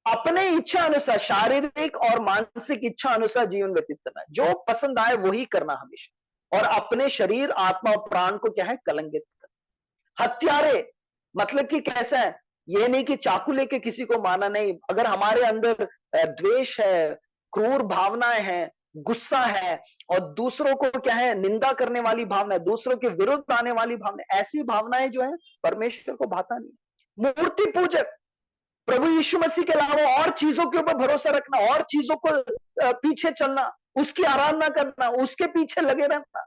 अपने इच्छा अनुसार, शारीरिक और मानसिक इच्छा अनुसार जीवन व्यतीत करना, जो पसंद आए वही करना हमेशा, और अपने शरीर, आत्मा और प्राण को क्या है? कलंकित करना। हत्यारे, मतलब कि कैसा है? ये नहीं कि चाकू लेके किसी को मारना, नहीं। अगर हमारे अंदर द्वेष है, क्रूर भावनाएं हैं, गुस्सा है, और दूसरों को क्या है? निंदा करने वाली भावना, दूसरों के विरुद्ध आने वाली भावना, ऐसी भावनाएं जो है परमेश्वर को भाता नहीं। मूर्ति पूजक, प्रभु यीशु मसीह के अलावा और चीजों के ऊपर भरोसा रखना, और चीजों को पीछे चलना, उसकी आराधना करना, उसके पीछे लगे रहना,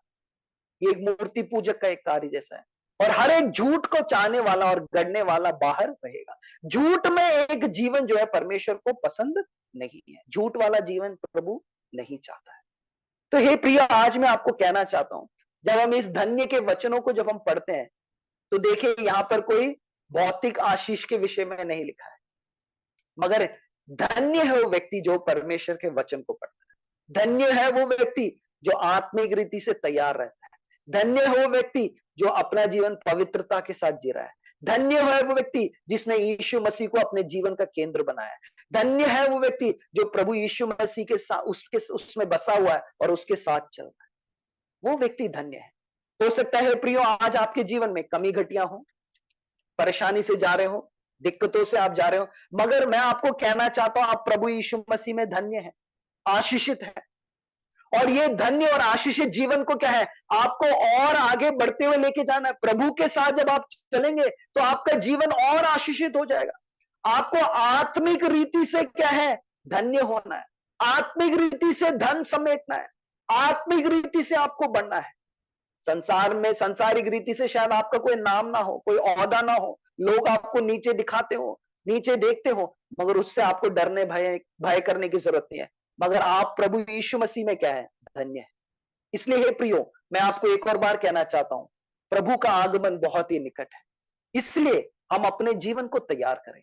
ये एक मूर्ति पूजक का एक कार्य जैसा है। और हर एक झूठ को चाहने वाला और गढ़ने वाला बाहर रहेगा। झूठ में एक जीवन जो है परमेश्वर को पसंद नहीं है। झूठ वाला जीवन प्रभु नहीं चाहता है। तो हे प्रिय, आज मैं आपको कहना चाहता हूं, जब हम इस धन्य के वचनों को जब हम पढ़ते हैं, तो देखिए यहां पर कोई भौतिक आशीष के विषय में नहीं लिखा है, मगर धन्य है वो व्यक्ति जो परमेश्वर के वचन को पढ़ता है। धन्य है वो व्यक्ति जो आत्मिक रीति से तैयार रहता है। धन्य है वो व्यक्ति जो अपना जीवन पवित्रता के साथ जी रहा है। धन्य है वो व्यक्ति जिसने यीशु मसीह को अपने जीवन का केंद्र बनाया है। धन्य है वो व्यक्ति जो प्रभु यीशु मसीह के साथ उसमें बसा हुआ है और उसके साथ चल रहा है। वो व्यक्ति धन्य है। हो सकता है प्रियो, आज आपके जीवन में कमी घटिया हो, परेशानी से जा रहे हो, दिक्कतों से आप जा रहे हो, मगर मैं आपको कहना चाहता हूं, आप प्रभु यीशु मसीह में धन्य है, आशीषित है। और ये धन्य और आशीषित जीवन को क्या है? आपको और आगे बढ़ते हुए लेके जाना है। प्रभु के साथ जब आप चलेंगे तो आपका जीवन और आशीषित हो जाएगा। आपको आत्मिक रीति से क्या है? धन्य होना है। आत्मिक रीति से धन समेटना है। आत्मिक रीति से आपको बढ़ना है। संसार में सांसारिक रीति से शायद आपका कोई नाम ना हो, कोई ओहदा ना हो, लोग आपको नीचे दिखाते हो, नीचे देखते हो, मगर उससे आपको डरने भय करने की जरूरत नहीं है। मगर आप प्रभु यीशु मसीह में क्या है? धन्य है। इसलिए हे प्रियो, मैं आपको एक और बार कहना चाहता हूं, प्रभु का आगमन बहुत ही निकट है। इसलिए हम अपने जीवन को तैयार करें,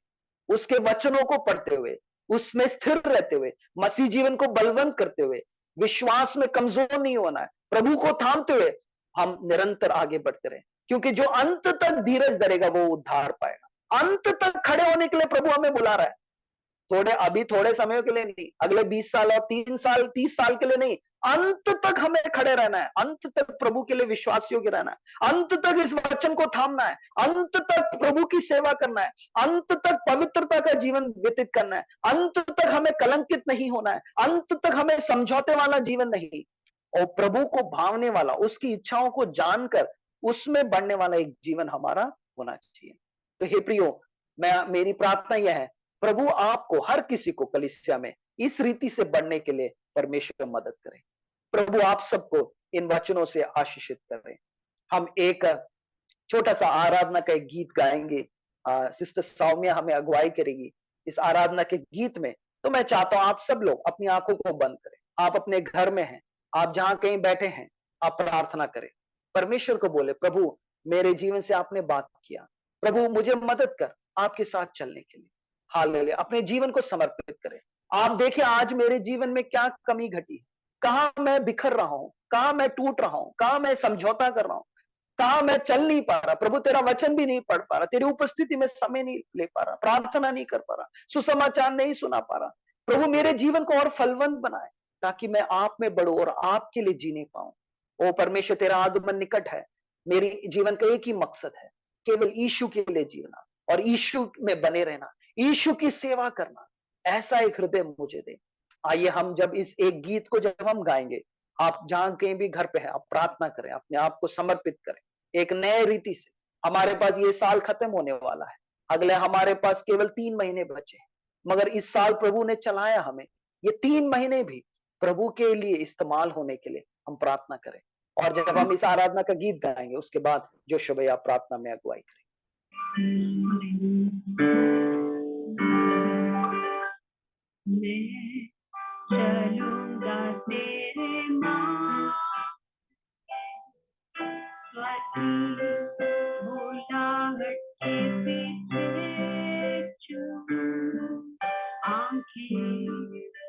उसके वचनों को पढ़ते हुए, उसमें स्थिर रहते हुए, मसीह जीवन को बलवंत करते हुए, विश्वास में कमजोर नहीं होना है, प्रभु को थामते हुए हम निरंतर आगे बढ़ते रहे। क्योंकि जो अंत तक धीरज धरेगा वो उद्धार पाएगा। अंत तक खड़े होने के लिए प्रभु हमें बुला रहा है। अभी थोड़े समय के लिए नहीं, अगले 20 साल और 3 साल 30 साल के लिए नहीं, अंत तक हमें खड़े रहना है। अंत तक प्रभु के लिए विश्वास योग्य रहना है। अंत तक इस वचन को थामना है। अंत तक प्रभु की सेवा करना है। अंत तक पवित्रता का जीवन व्यतीत करना है। अंत तक हमें कलंकित नहीं होना है। अंत तक हमें समझौते वाला जीवन नहीं, और प्रभु को भावने वाला, उसकी इच्छाओं को जानकर उसमें बढ़ने वाला एक जीवन हमारा होना चाहिए। तो हे प्रियो, मेरी प्रार्थना यह है, प्रभु आपको, हर किसी को कलीसिया में इस रीति से बढ़ने के लिए परमेश्वर मदद करे। प्रभु आप सबको इन वचनों से आशीषित करे। हम एक छोटा सा आराधना का एक गीत गाएंगे। सिस्टर सौम्या हमें अगुवाई करेगी इस आराधना के गीत में। तो मैं चाहता हूं आप सब लोग अपनी आंखों को बंद करें। आप अपने घर में हैं, आप जहां कहीं बैठे हैं, आप प्रार्थना करें। परमेश्वर को बोले, प्रभु मेरे जीवन से आपने बात किया, प्रभु मुझे मदद कर आपके साथ चलने के लिए। हालेलुया। अपने जीवन को समर्पित करें। आप देखिए आज मेरे जीवन में क्या कमी घटी, कहां मैं बिखर रहा हूं, कहां मैं टूट रहा हूं, कहां मैं समझौता कर रहा हूं, कहां मैं चल नहीं पा रहा। प्रभु तेरा वचन भी नहीं पढ़ पा रहा, तेरी उपस्थिति में समय नहीं ले पा रहा, प्रार्थना नहीं कर पा रहा, सुसमाचार नहीं सुना पा रहा। प्रभु मेरे जीवन को और फलवंत बनाए ताकि मैं आप में बढ़ूं और आपके लिए जीने पाऊं। ओ परमेश्वर, तेरा आगमन निकट है। मेरी जीवन का एक ही मकसद है, केवल यीशु के लिए जीना और यीशु में बने रहना, यीशु की सेवा करना। ऐसा एक हृदय मुझे दे। आइए हम जब इस एक गीत को जब हम गाएंगे, आप जहां कहीं भी घर पे है, आप प्रार्थना करें, अपने आप को समर्पित करें एक नए रीति से। हमारे पास ये साल खत्म होने वाला है, अगले हमारे पास केवल 3 महीने बचे, मगर इस साल प्रभु ने चलाया हमें, ये 3 महीने भी प्रभु के लिए इस्तेमाल होने के लिए हम प्रार्थना करें। और जब हम इस आराधना का गीत गाएंगे, उसके बाद जोशु भैया प्रार्थना में अगुवाई करें। मैं चलूंगा तेरे मार्ग बुलाहट के पीछे चलूं, आंखें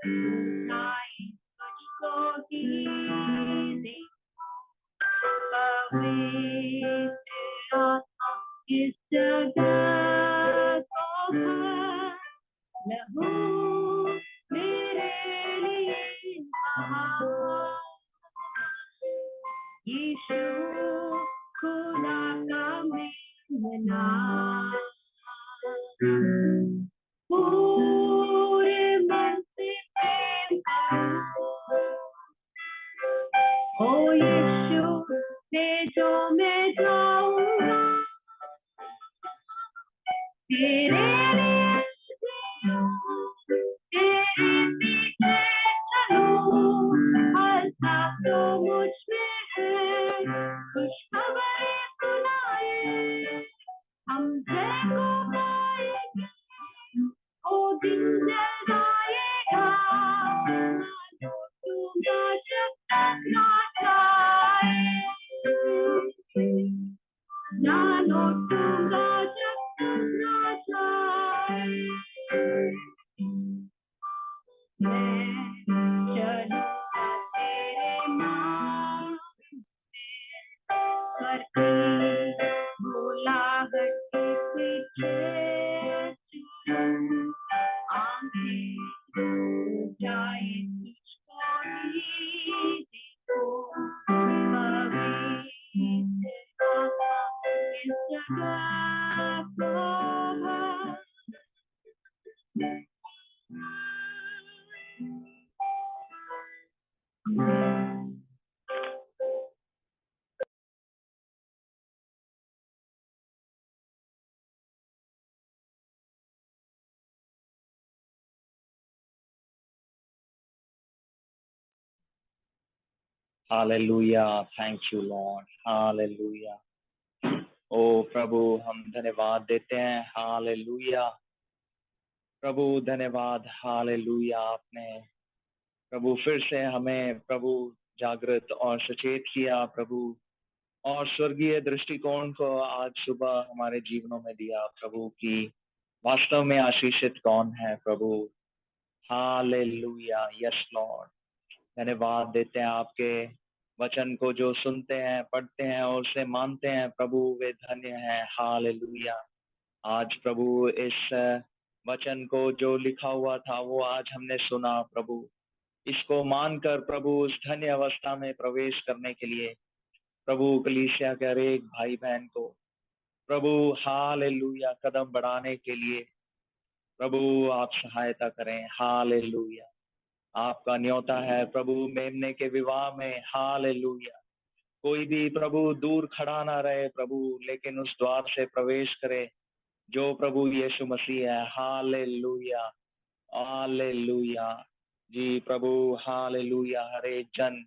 उठाई तुझको ही देखूं, पवित्र आत्मा इस जगह को भर, लहू मेरे लिए बहा। यीशु खुदा का मेमना, पूरे मन से प्रेम करो। ओ यीशु भेजो मैं जाऊंगा, तेरे लिए जीऊं, तेरे पीछे चलूं, हर सांस जो मुझ में है खुशखबरी सुनाए, हम जय को गाएंगे, ओ दिन जल आएगा, लौटूंगा जब तक ना जाए, ना लौटूंगा जब तक ना जाए। मैं चलूंगा तेरे मार्ग करती बुलाहट के पीछे चलूं, आंखें उठाए तुझको ही देखूं, पवित्र आत्मा इस जगह को भर। Hallelujah, thank you Lord, hallelujah. ओ प्रभु, हम धन्यवाद देते हैं, हालेलुया। प्रभु धन्यवाद, हालेलुया। आपने प्रभु फिर से हमें प्रभु जागृत और सचेत किया प्रभु, और स्वर्गीय दृष्टिकोण को आज सुबह हमारे जीवनों में दिया प्रभु की वास्तव में आशीषित कौन है प्रभु। Hallelujah, yes Lord. धन्यवाद देते हैं आपके वचन को जो सुनते हैं, पढ़ते हैं और उसे मानते हैं प्रभु, वे धन्य हैं। हालेलुया। आज प्रभु इस वचन को जो लिखा हुआ था वो आज हमने सुना प्रभु, इसको मानकर प्रभु उस धन्य अवस्था में प्रवेश करने के लिए प्रभु कलीसिया के हर एक भाई बहन को प्रभु हालेलुया कदम बढ़ाने के लिए प्रभु आप सहायता करें। हालेलुया। आपका न्योता है प्रभु मेमने के विवाह में, हालेलुया, कोई भी प्रभु दूर खड़ा ना रहे प्रभु, लेकिन उस द्वार से प्रवेश करे जो प्रभु यीशु मसीह है। हालेलुया, हालेलुया जी प्रभु, हालेलुया। हर एक जन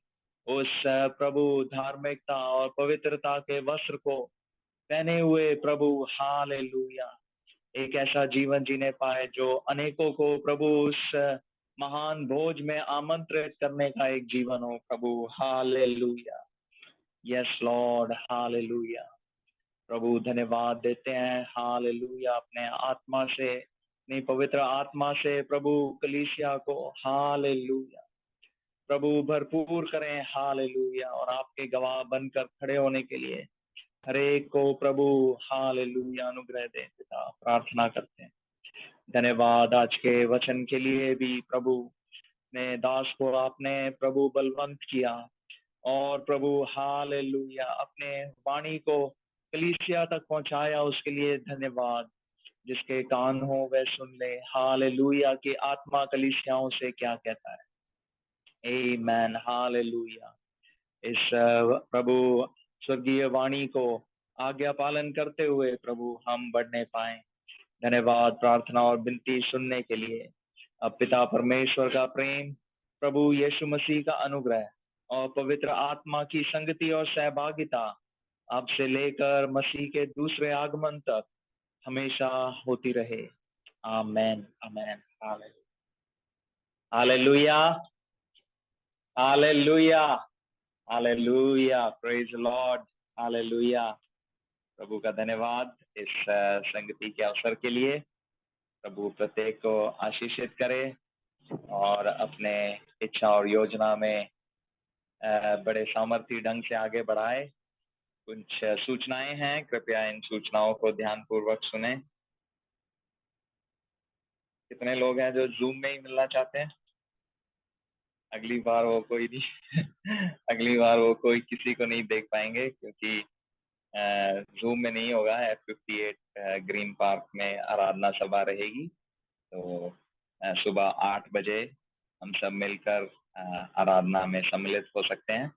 उस प्रभु धार्मिकता और पवित्रता के वस्त्र को पहने हुए प्रभु हालेलुया एक ऐसा जीवन जीने पाए जो अनेकों को प्रभु उस महान भोज में आमंत्रित करने का एक जीवन हो प्रभु। Hallelujah, yes Lord, hallelujah. प्रभु धन्यवाद देते हैं, हालेलुया, अपने आत्मा से, अपनी पवित्र आत्मा से प्रभु कलीसिया को हालेलुया प्रभु भरपूर करें। हालेलुया, और आपके गवाह बनकर खड़े होने के लिए हर एक को प्रभु हालेलुया अनुग्रह दें पिता, प्रार्थना करते हैं। धन्यवाद आज के वचन के लिए भी प्रभु, ने दास को आपने प्रभु बलवंत किया और प्रभु हालेलुया अपने वाणी को कलीसिया तक पहुंचाया, उसके लिए धन्यवाद। जिसके कान हो वह सुन ले, हालेलुया की आत्मा कलीसियाओं से क्या कहता है। आमीन, हालेलुया। इस प्रभु स्वर्गीय वाणी को आज्ञा पालन करते हुए प्रभु हम बढ़ने पाए। धन्यवाद प्रार्थना और विनती सुनने के लिए। अब पिता परमेश्वर का प्रेम, प्रभु यीशु मसीह का अनुग्रह और पवित्र आत्मा की संगति और सहभागिता अब से लेकर मसीह के दूसरे आगमन तक हमेशा होती रहे। Amen amen. Hallelujah hallelujah hallelujah. Praise Lord. Hallelujah. प्रभु का धन्यवाद इस संगति के अवसर के लिए। प्रभु प्रत्येक को आशीषित करे और अपने इच्छा और योजना में बड़े सामर्थ्य ढंग से आगे बढ़ाए। कुछ सूचनाएं हैं, कृपया इन सूचनाओं को ध्यान पूर्वक सुने। कितने लोग हैं जो जूम में ही मिलना चाहते हैं? अगली बार वो कोई नहीं अगली बार वो कोई किसी को नहीं देख पाएंगे, क्योंकि जूम में नहीं होगा। F58 ग्रीन पार्क में आराधना सभा रहेगी। तो सुबह 8 बजे हम सब मिलकर आराधना में सम्मिलित हो सकते हैं।